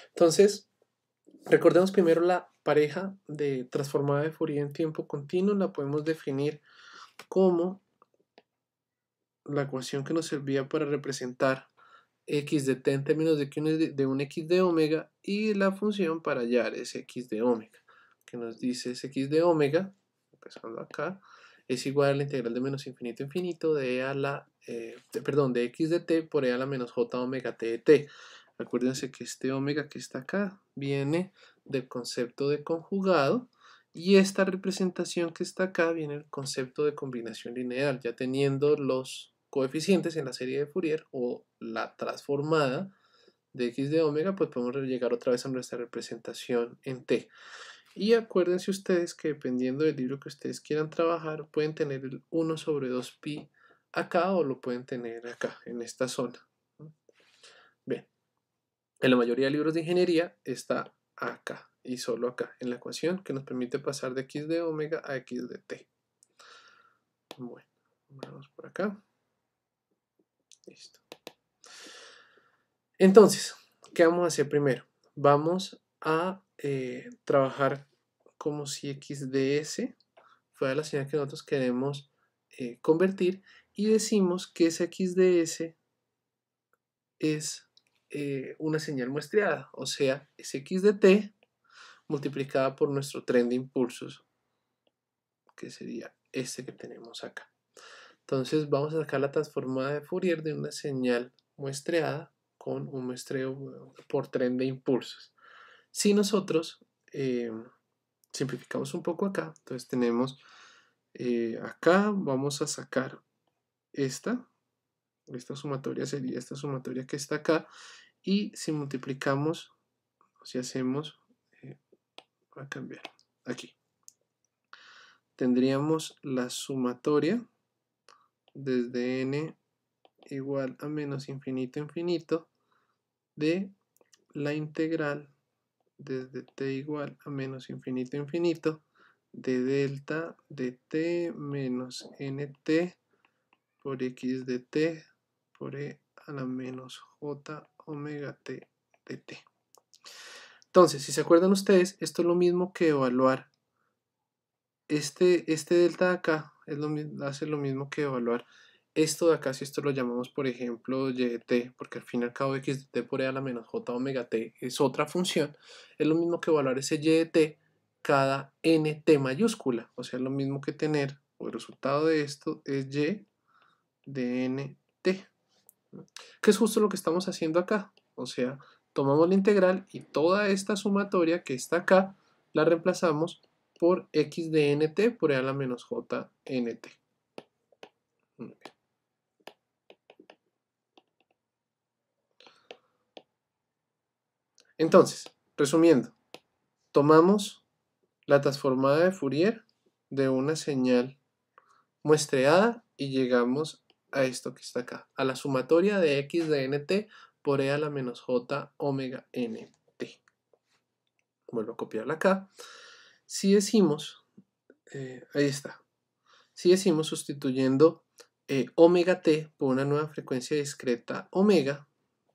A: Entonces, recordemos primero la pareja de transformada de Fourier en tiempo continuo. La podemos definir como la ecuación que nos servía para representar x de t en términos de que de un x de omega y la función para hallar ese x de omega, que nos dice ese x de omega, empezando acá, es igual a la integral de menos infinito a infinito de de x de t por e a la menos j omega t de t. Acuérdense que este omega que está acá viene del concepto de conjugado y esta representación que está acá viene del concepto de combinación lineal, ya teniendo los coeficientes en la serie de Fourier o la transformada de x de omega, pues podemos llegar otra vez a nuestra representación en t. Y acuérdense ustedes que dependiendo del libro que ustedes quieran trabajar, pueden tener el 1 sobre 2pi acá o lo pueden tener acá, en esta zona. Bien, en la mayoría de libros de ingeniería está acá y solo acá, en la ecuación que nos permite pasar de x de omega a x de t. Bueno, vamos por acá. Listo. Entonces, ¿qué vamos a hacer primero? Vamos a trabajar como si x de s fuera la señal que nosotros queremos convertir y decimos que esa x de s es una señal muestreada, o sea, es x de t multiplicada por nuestro tren de impulsos, que sería este que tenemos acá. Entonces vamos a sacar la transformada de Fourier de una señal muestreada con un muestreo por tren de impulsos. Si nosotros simplificamos un poco acá, entonces tenemos acá, vamos a sacar esta sumatoria sería esta sumatoria que está acá, y si multiplicamos, si hacemos, voy a cambiar aquí, tendríamos la sumatoria desde n igual a menos infinito a infinito de la integral desde t igual a menos infinito a infinito de delta de t menos nt por x de t por e a la menos j omega t de t. Entonces, si se acuerdan ustedes, esto es lo mismo que evaluar este delta de acá, hace lo mismo que evaluar esto de acá, si esto lo llamamos, por ejemplo, y de t, porque al fin y al cabo x de t por e a la menos j omega t es otra función, es lo mismo que evaluar ese y de t cada nt mayúscula, o sea, es lo mismo que tener, o el resultado de esto es y de nt, que es justo lo que estamos haciendo acá, o sea, tomamos la integral y toda esta sumatoria que está acá, la reemplazamos por x de nt por e a la menos j nt. Entonces, resumiendo, tomamos la transformada de Fourier de una señal muestreada y llegamos a esto que está acá, a la sumatoria de x de nt por e a la menos j omega nt. Vuelvo a copiarla acá. Si decimos, ahí está, si decimos sustituyendo omega t por una nueva frecuencia discreta omega,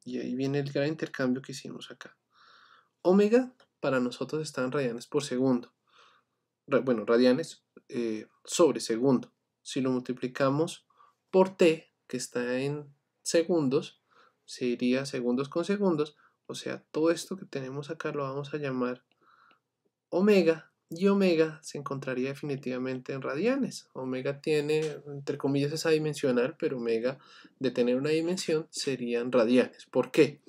A: y ahí viene el gran intercambio que hicimos acá. Omega para nosotros está en radianes por segundo. Bueno, radianes sobre segundo. Si lo multiplicamos por t, que está en segundos, se iría segundos con segundos. O sea, todo esto que tenemos acá lo vamos a llamar omega, y omega se encontraría definitivamente en radianes. Omega tiene, entre comillas, esa dimensional, pero omega, de tener una dimensión, serían radianes. ¿Por qué?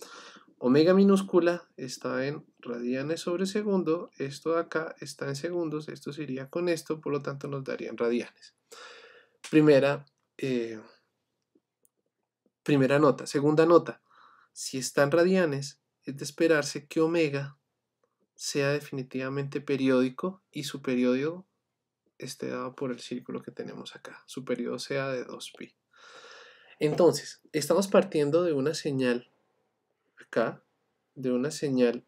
A: Omega minúscula está en radianes sobre segundo, esto de acá está en segundos, esto se iría con esto, por lo tanto nos darían radianes. Primera nota. Segunda nota, si está en radianes, es de esperarse que omega sea definitivamente periódico y su periodo esté dado por el círculo que tenemos acá, su periodo sea de 2pi. Entonces, estamos partiendo de una señal acá, de una señal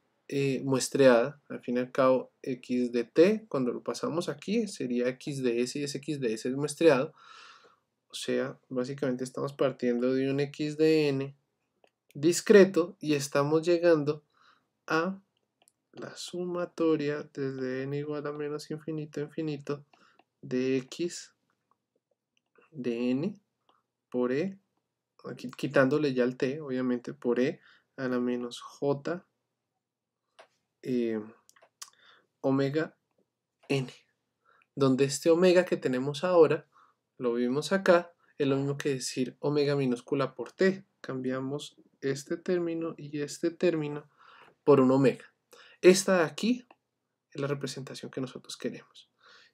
A: muestreada, al fin y al cabo x de t, cuando lo pasamos aquí sería x de s y ese x de s es muestreado, o sea, básicamente estamos partiendo de un x de n discreto y estamos llegando a la sumatoria desde n igual a menos infinito a infinito de x de n por e, aquí quitándole ya el t, obviamente, por e a la menos j omega n, donde este omega que tenemos ahora, lo vimos acá, es lo mismo que decir omega minúscula por t. Cambiamos este término y este término por un omega. Esta de aquí es la representación que nosotros queremos.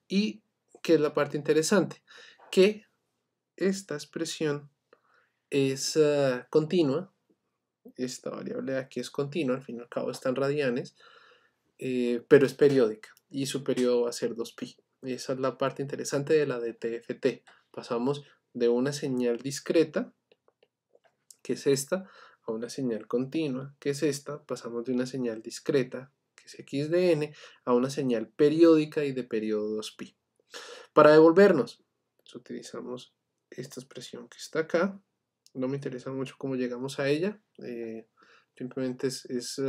A: Y que es la parte interesante, que esta expresión es continua, esta variable de aquí es continua, al fin y al cabo está en radianes, pero es periódica y su periodo va a ser 2pi. Esa es la parte interesante de la DTFT. Pasamos de una señal discreta, que es esta, a una señal continua, que es esta. Pasamos de una señal discreta, que es x de n, a una señal periódica y de periodo 2pi. Para devolvernos, pues utilizamos esta expresión que está acá. No me interesa mucho cómo llegamos a ella. Simplemente es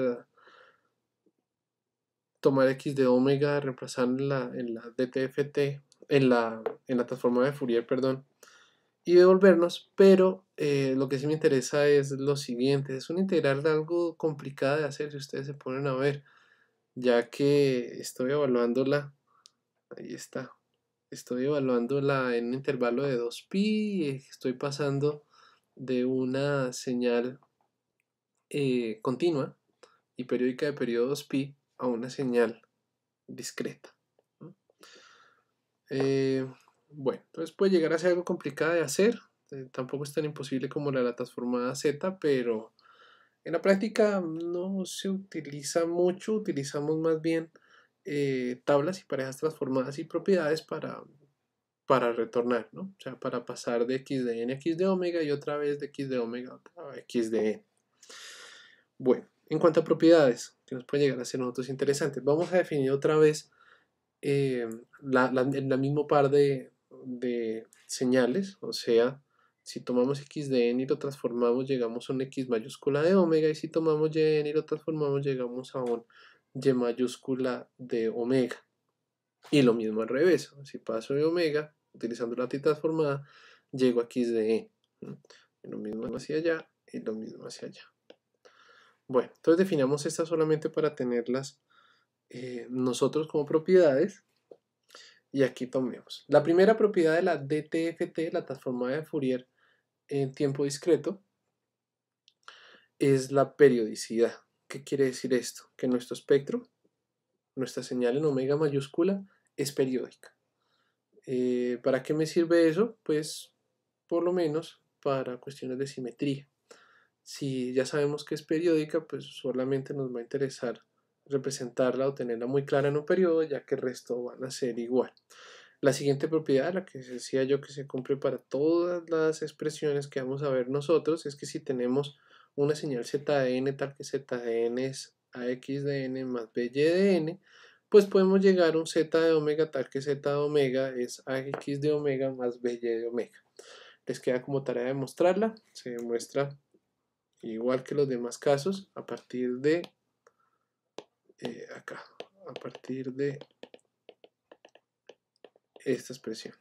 A: tomar x de omega, reemplazar en la DTFT, en la transformada de Fourier, perdón, y devolvernos, pero lo que sí me interesa es lo siguiente, es una integral algo complicada de hacer si ustedes se ponen a ver, ya que estoy evaluándola, ahí está, estoy evaluándola en un intervalo de 2pi, estoy pasando de una señal continua y periódica de periodo 2pi a una señal discreta. Bueno, entonces puede llegar a ser algo complicado de hacer, tampoco es tan imposible como la transformada z, pero en la práctica no se utiliza mucho, utilizamos más bien tablas y parejas transformadas y propiedades para retornar, ¿no? O sea, para pasar de x de n a x de omega y otra vez de x de omega a x de n. Bueno, en cuanto a propiedades, que nos puede llegar a ser nosotros interesantes, vamos a definir otra vez en la mismo par de señales, o sea, si tomamos x de n y lo transformamos, llegamos a un x mayúscula de omega, y si tomamos y de n y lo transformamos, llegamos a un y mayúscula de omega. Y lo mismo al revés. Si paso de omega, utilizando la transformada, llego a x de n. Y lo mismo hacia allá y lo mismo hacia allá. Bueno, entonces definamos estas solamente para tenerlas nosotros como propiedades. Y aquí tomemos. La primera propiedad de la DTFT, la transformada de Fourier en tiempo discreto, es la periodicidad. ¿Qué quiere decir esto? Que nuestro espectro, nuestra señal en omega mayúscula, es periódica. ¿Para qué me sirve eso? Pues por lo menos para cuestiones de simetría. Si ya sabemos que es periódica, pues solamente nos va a interesar representarla o tenerla muy clara en un periodo, ya que el resto van a ser igual. La siguiente propiedad, la que decía yo que se cumple para todas las expresiones que vamos a ver nosotros, es que si tenemos una señal z de n tal que z de n es ax de n más by de n, pues podemos llegar a un z de omega tal que z de omega es ax de omega más by de omega. Les queda como tarea demostrarla. Se demuestra igual que los demás casos a partir de acá, a partir de esta expresión.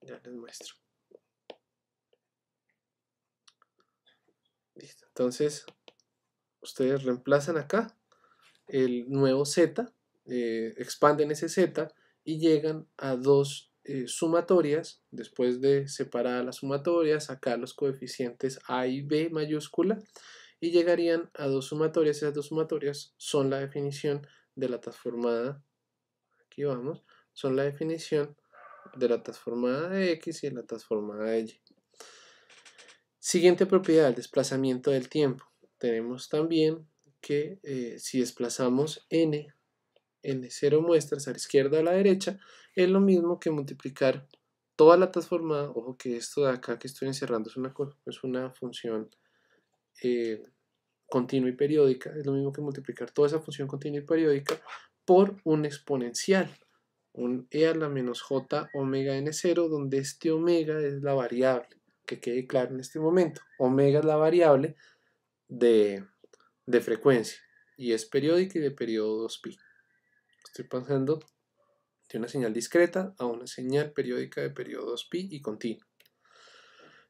A: Ya les muestro. Listo. Entonces, ustedes reemplazan acá el nuevo z, expanden ese z y llegan a dos sumatorias. Después de separar las sumatorias, sacar los coeficientes a y b mayúscula y llegarían a dos sumatorias. Esas dos sumatorias son la definición de la transformada, aquí vamos, son la definición de la transformada de x y de la transformada de y. Siguiente propiedad, el desplazamiento del tiempo. Tenemos también que si desplazamos n0 muestras a la izquierda o a la derecha, es lo mismo que multiplicar toda la transformada. Ojo que esto de acá que estoy encerrando es una función continua y periódica. Es lo mismo que multiplicar toda esa función continua y periódica por un exponencial, un e a la menos j omega n0, donde este omega es la variable. Que quede claro en este momento, omega es la variable de frecuencia y es periódica y de periodo 2pi. Estoy pasando de una señal discreta a una señal periódica de periodo 2pi y continua.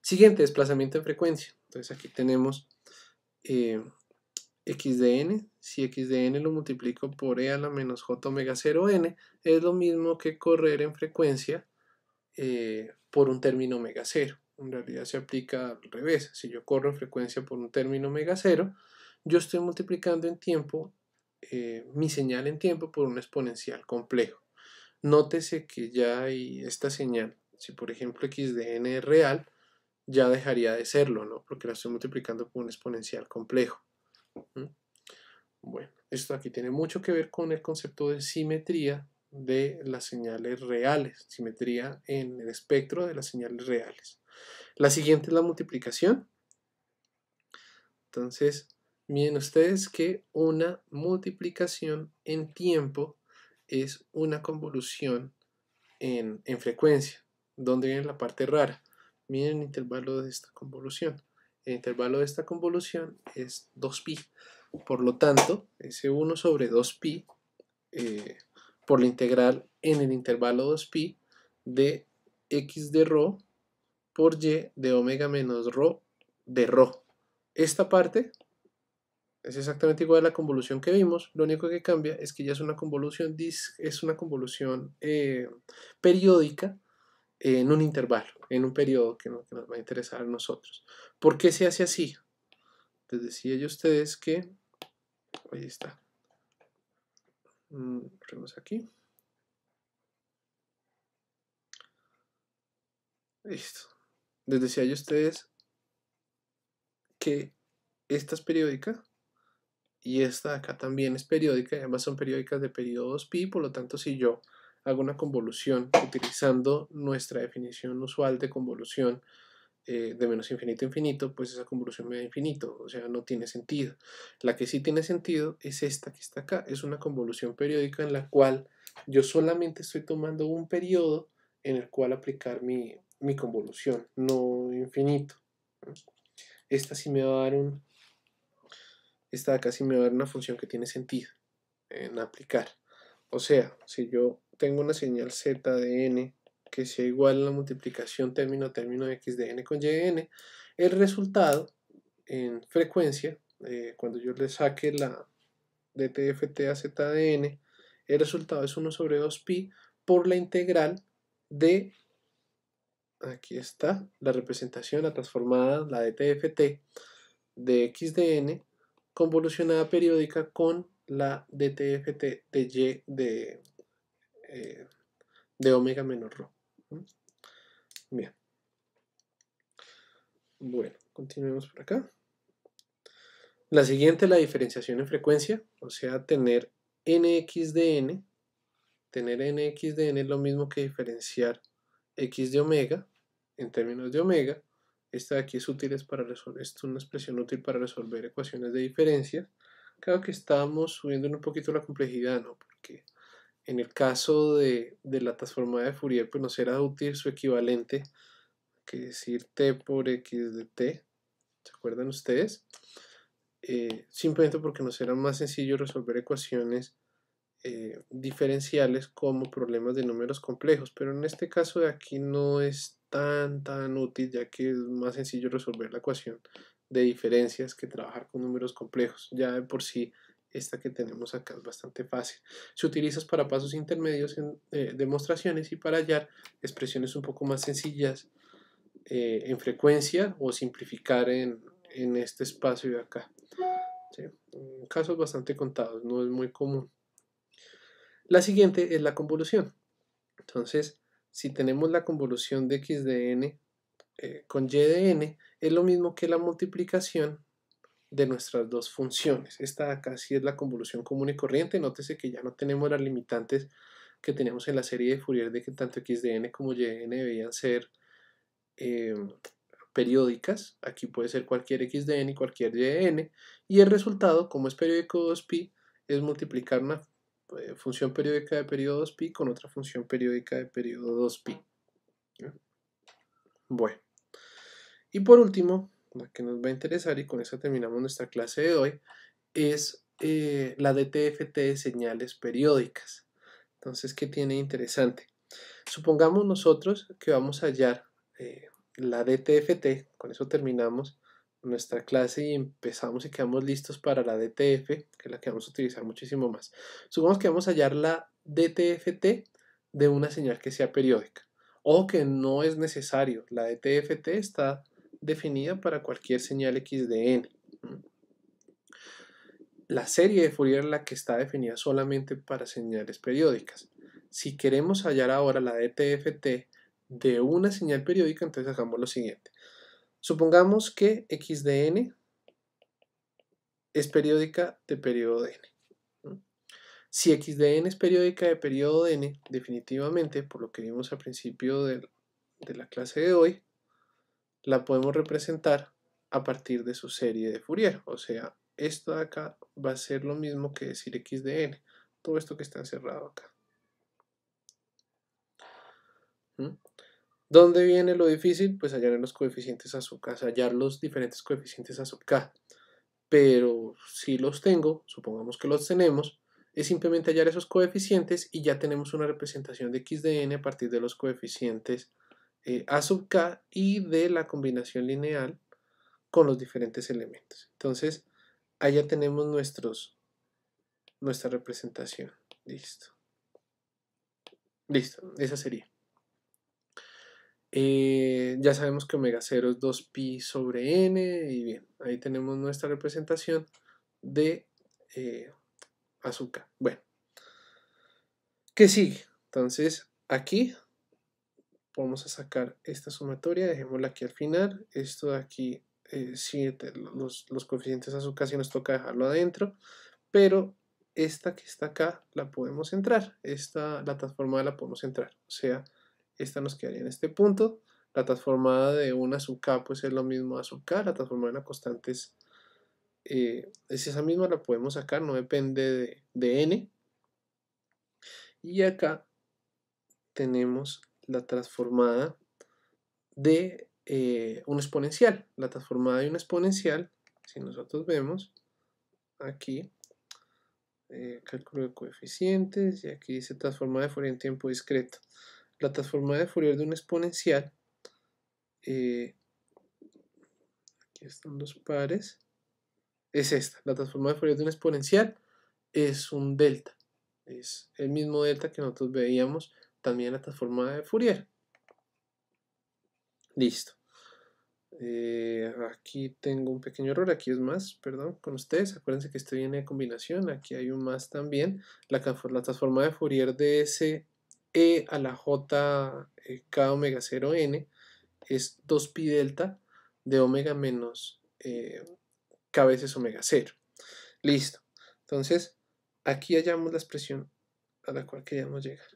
A: Siguiente, desplazamiento en frecuencia. Entonces aquí tenemos x de n. Si x de n lo multiplico por e a la menos j omega 0 n, es lo mismo que correr en frecuencia por un término omega 0. En realidad se aplica al revés. Si yo corro en frecuencia por un término omega 0, yo estoy multiplicando en tiempo mi señal en tiempo por un exponencial complejo. Nótese que ya hay esta señal. Si por ejemplo x de n es real, ya dejaría de serlo, ¿no? Porque la estoy multiplicando por un exponencial complejo. Bueno, esto aquí tiene mucho que ver con el concepto de simetría de las señales reales, simetría en el espectro de las señales reales. La siguiente es la multiplicación. Entonces, miren ustedes que una multiplicación en tiempo es una convolución en frecuencia. ¿Dónde viene la parte rara? Miren el intervalo de esta convolución. El intervalo de esta convolución es 2pi. Por lo tanto, ese 1 sobre 2pi por la integral en el intervalo 2pi de x de rho por y de omega menos rho de rho. Esta parte es exactamente igual a la convolución que vimos, lo único que cambia es que ya es una convolución, periódica en un intervalo, en un periodo que nos va a interesar a nosotros. ¿Por qué se hace así? Les decía yo a ustedes que, ahí está, ponemos aquí, listo. Les decía yo a ustedes que esta es periódica y esta de acá también es periódica, y ambas son periódicas de periodo 2pi, por lo tanto si yo hago una convolución utilizando nuestra definición usual de convolución de menos infinito a infinito, pues esa convolución me da infinito, o sea, no tiene sentido. La que sí tiene sentido es esta que está acá, es una convolución periódica en la cual yo solamente estoy tomando un periodo en el cual aplicar mi convolución, no infinito. Esta sí me va a dar esta de acá sí me va a dar una función que tiene sentido. en aplicar. O sea, si yo tengo una señal z de n que sea igual a la multiplicación término de x de n con y de n, el resultado en frecuencia, cuando yo le saque la dtft a z de n, el resultado es 1 sobre 2pi por la integral de, aquí está, la representación, la transformada, la dtft de x de n convolucionada periódica con la dtft de y de omega menos rho. Bien. Bueno, continuemos por acá. La siguiente es la diferenciación en frecuencia, o sea, tener nx de n. Tener nx de n es lo mismo que diferenciar x de omega en términos de omega. Esta de aquí es útil para resolver, esto es una expresión útil para resolver ecuaciones de diferencia. Claro que estamos subiendo un poquito la complejidad, ¿no? Porque en el caso de la transformada de Fourier, pues nos era útil su equivalente, que decir t por x de t. ¿Se acuerdan ustedes? Simplemente porque nos era más sencillo resolver ecuaciones diferenciales como problemas de números complejos, pero en este caso de aquí no es tan útil, ya que es más sencillo resolver la ecuación de diferencias que trabajar con números complejos. Ya de por sí esta que tenemos acá es bastante fácil. Se utiliza para pasos intermedios en demostraciones y para hallar expresiones un poco más sencillas en frecuencia o simplificar en este espacio de acá. ¿Sí? Casos bastante contados, no es muy común. La siguiente es la convolución. Entonces, si tenemos la convolución de x de n con y de n, es lo mismo que la multiplicación de nuestras dos funciones. Esta de acá sí es la convolución común y corriente. Nótese que ya no tenemos las limitantes que teníamos en la serie de Fourier de que tanto x de n como y de n debían ser periódicas. Aquí puede ser cualquier x de n y cualquier y de n. Y el resultado, como es periódico 2pi, es multiplicar una función periódica de periodo 2pi con otra función periódica de periodo 2pi. Bueno, y por último, la que nos va a interesar, y con eso terminamos nuestra clase de hoy, es la DTFT de señales periódicas. Entonces, ¿qué tiene interesante? Supongamos nosotros que vamos a hallar la DTFT, con eso terminamos nuestra clase y empezamos y quedamos listos para la DTF, que es la que vamos a utilizar muchísimo más. Supongamos que vamos a hallar la DTFT de una señal que sea periódica, o que no es necesario. La DTFT está definida para cualquier señal x de n. La serie de Fourier es la que está definida solamente para señales periódicas. Si queremos hallar ahora la DTFT de una señal periódica, entonces hagamos lo siguiente. Supongamos que x de n es periódica de periodo de n. Si x de n es periódica de periodo de n, definitivamente, por lo que vimos al principio de la clase de hoy, la podemos representar a partir de su serie de Fourier. O sea, esto de acá va a ser lo mismo que decir x de n. Todo esto que está encerrado acá. ¿Dónde viene lo difícil? Pues hallar en los coeficientes a sub k, hallar los diferentes coeficientes a sub k. Pero si los tengo, supongamos que los tenemos, es simplemente hallar esos coeficientes y ya tenemos una representación de x de n a partir de los coeficientes a sub k y de la combinación lineal con los diferentes elementos. Entonces, allá tenemos nuestra representación. Listo. Listo, esa sería. Ya sabemos que omega 0 es 2pi sobre n y bien, ahí tenemos nuestra representación de azúcar. Bueno, ¿qué sigue? Entonces aquí vamos a sacar esta sumatoria, dejémosla aquí al final. Esto de aquí, los coeficientes azúcar sí nos toca dejarlo adentro, pero esta que está acá la podemos entrar, la transformada la podemos entrar, o sea, esta nos quedaría en este punto. La transformada de una sub k pues es lo mismo a sub k, la transformada de una constante es esa misma, la podemos sacar, no depende de n. Y acá tenemos la transformada de un exponencial. La transformada de un exponencial, si nosotros vemos aquí, cálculo de coeficientes, y aquí dice transformada de Fourier en tiempo discreto. La transformada de Fourier de un exponencial, aquí están los pares, es esta. La transformada de Fourier de un exponencial es un delta, es el mismo delta que nosotros veíamos también en la transformada de Fourier. Listo. Aquí tengo un pequeño error, aquí es más, perdón, con ustedes, acuérdense que esto viene de combinación, aquí hay un más también, la transformada de Fourier de ese e a la j k omega 0 n es 2pi delta de omega menos k veces omega 0. Listo, entonces aquí hallamos la expresión a la cual queríamos llegar.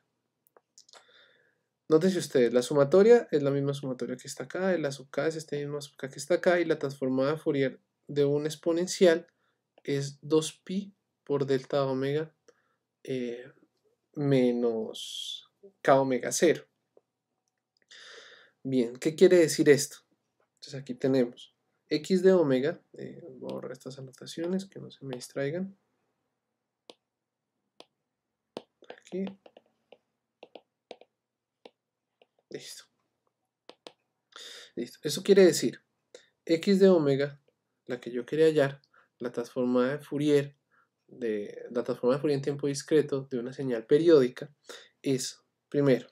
A: Nótense ustedes, la sumatoria es la misma sumatoria que está acá, la sub k es esta misma sub k que está acá, y la transformada de Fourier de un exponencial es 2pi por delta omega menos k omega 0. Bien, ¿qué quiere decir esto? Entonces aquí tenemos x de omega, voy a borrar estas anotaciones que no se me distraigan. Aquí. Listo. Listo. Eso quiere decir x de omega, la que yo quería hallar, la transformada de Fourier en tiempo discreto de una señal periódica, es primero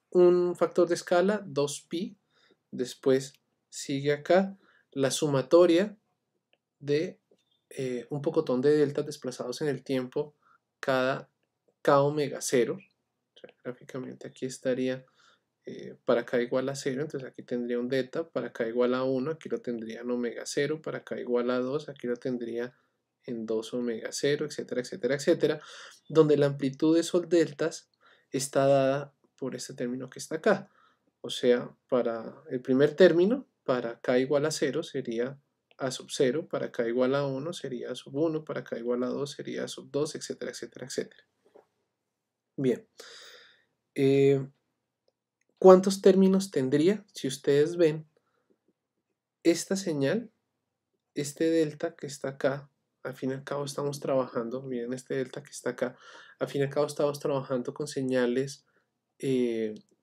A: un factor de escala 2pi, después sigue acá la sumatoria de un pocotón de deltas desplazados en el tiempo cada k omega 0. O sea, gráficamente aquí estaría para k igual a 0, entonces aquí tendría un delta, para k igual a 1, aquí lo tendría en omega 0, para k igual a 2, aquí lo tendría en 2 omega 0, etcétera, etcétera, etcétera, donde la amplitud de esos deltas está dada por este término que está acá. O sea, para el primer término, para k igual a 0 sería a sub 0, para k igual a 1 sería a sub 1, para k igual a 2 sería a sub 2, etcétera, etcétera, etcétera. Bien. ¿Cuántos términos tendría? Si ustedes ven, esta señal, este delta que está acá, al fin y al cabo estamos trabajando, miren este delta que está acá, al fin y al cabo estamos trabajando con señales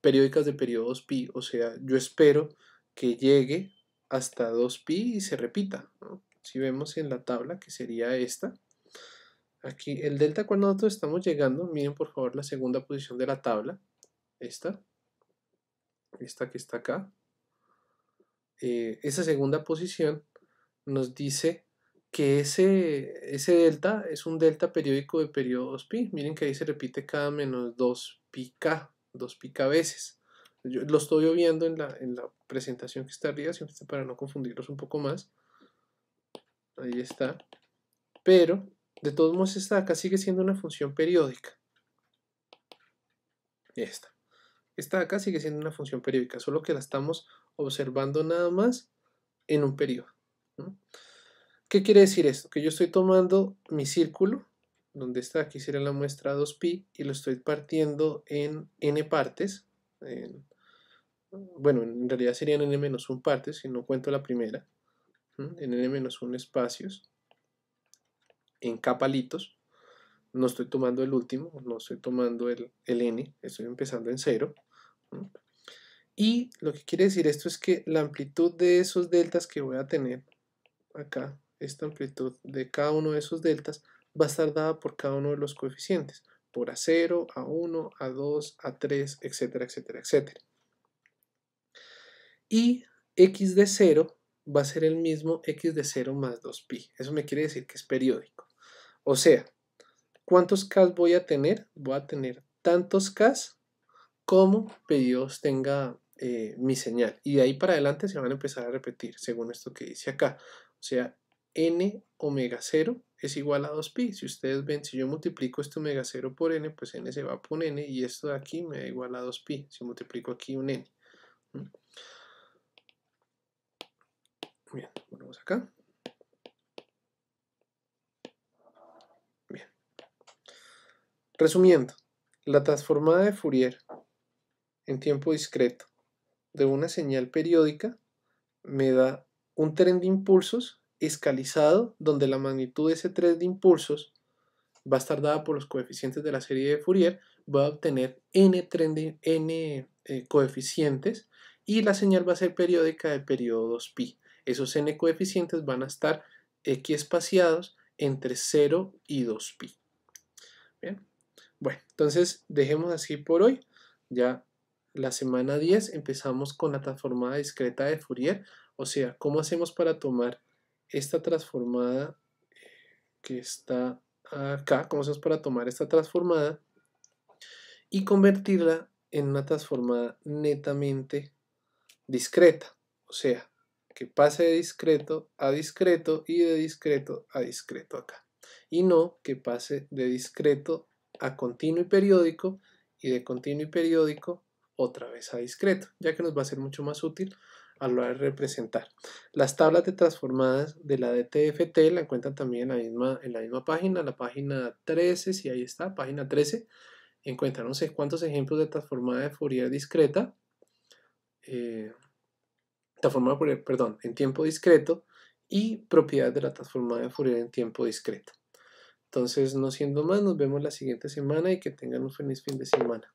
A: periódicas de periodos pi, o sea, yo espero que llegue hasta 2pi y se repita, ¿no? Si vemos en la tabla, que sería esta, aquí el delta cuando nosotros estamos llegando, miren por favor la segunda posición de la tabla, esta que está acá, esa segunda posición nos dice que ese delta es un delta periódico de periodos pi. Miren que ahí se repite cada menos 2πk, 2πk veces. Yo lo estoy viendo en la presentación que está arriba, simplemente para no confundirlos un poco más. Ahí está. Pero, de todos modos, esta de acá sigue siendo una función periódica. Esta. Esta de acá sigue siendo una función periódica, solo que la estamos observando nada más en un periodo, ¿no? ¿Qué quiere decir esto? Que yo estoy tomando mi círculo, donde está aquí sería la muestra 2pi, y lo estoy partiendo en n partes. Bueno, en realidad serían n-1 partes, si no cuento la primera. En n-1 espacios, en k palitos. No estoy tomando el último, no estoy tomando el n, estoy empezando en 0. Y lo que quiere decir esto es que la amplitud de esos deltas que voy a tener acá, esta amplitud de cada uno de esos deltas, va a estar dada por cada uno de los coeficientes, por A0, A1, A2, A3, etcétera, etcétera, etcétera. Y x de 0 va a ser el mismo x de 0 más 2pi. Eso me quiere decir que es periódico. O sea, ¿cuántos k voy a tener? Voy a tener tantos k como periodos tenga mi señal. Y de ahí para adelante se van a empezar a repetir, según esto que dice acá. O sea, n omega 0 es igual a 2pi. Si ustedes ven, si yo multiplico este omega 0 por n, pues n se va por n, y esto de aquí me da igual a 2pi. Si multiplico aquí un n. Bien, volvemos acá. Bien. Resumiendo, la transformada de Fourier en tiempo discreto de una señal periódica me da un tren de impulsos escalizado, donde la magnitud de ese tren de impulsos va a estar dada por los coeficientes de la serie de Fourier, voy a obtener n coeficientes y la señal va a ser periódica de periodo 2pi. Esos n coeficientes van a estar equiespaciados entre 0 y 2pi. Bien. Bueno, entonces dejemos así por hoy. Ya la semana 10 empezamos con la transformada discreta de Fourier. O sea, ¿cómo hacemos para tomar esta transformada que está acá? ¿Cómo hacemos para tomar esta transformada y convertirla en una transformada netamente discreta? O sea, que pase de discreto a discreto y de discreto a discreto acá. Y no que pase de discreto a continuo y periódico y de continuo y periódico otra vez a discreto, ya que nos va a ser mucho más útil a la hora de representar. Las tablas de transformadas de la DTFT la encuentran también en la misma página, la página 13, si ahí está, página 13. Encuentran no sé cuántos ejemplos de transformada de Fourier discreta, transformada de Fourier, perdón, en tiempo discreto y propiedades de la transformada de Fourier en tiempo discreto. Entonces, no siendo más, nos vemos la siguiente semana y que tengan un feliz fin de semana.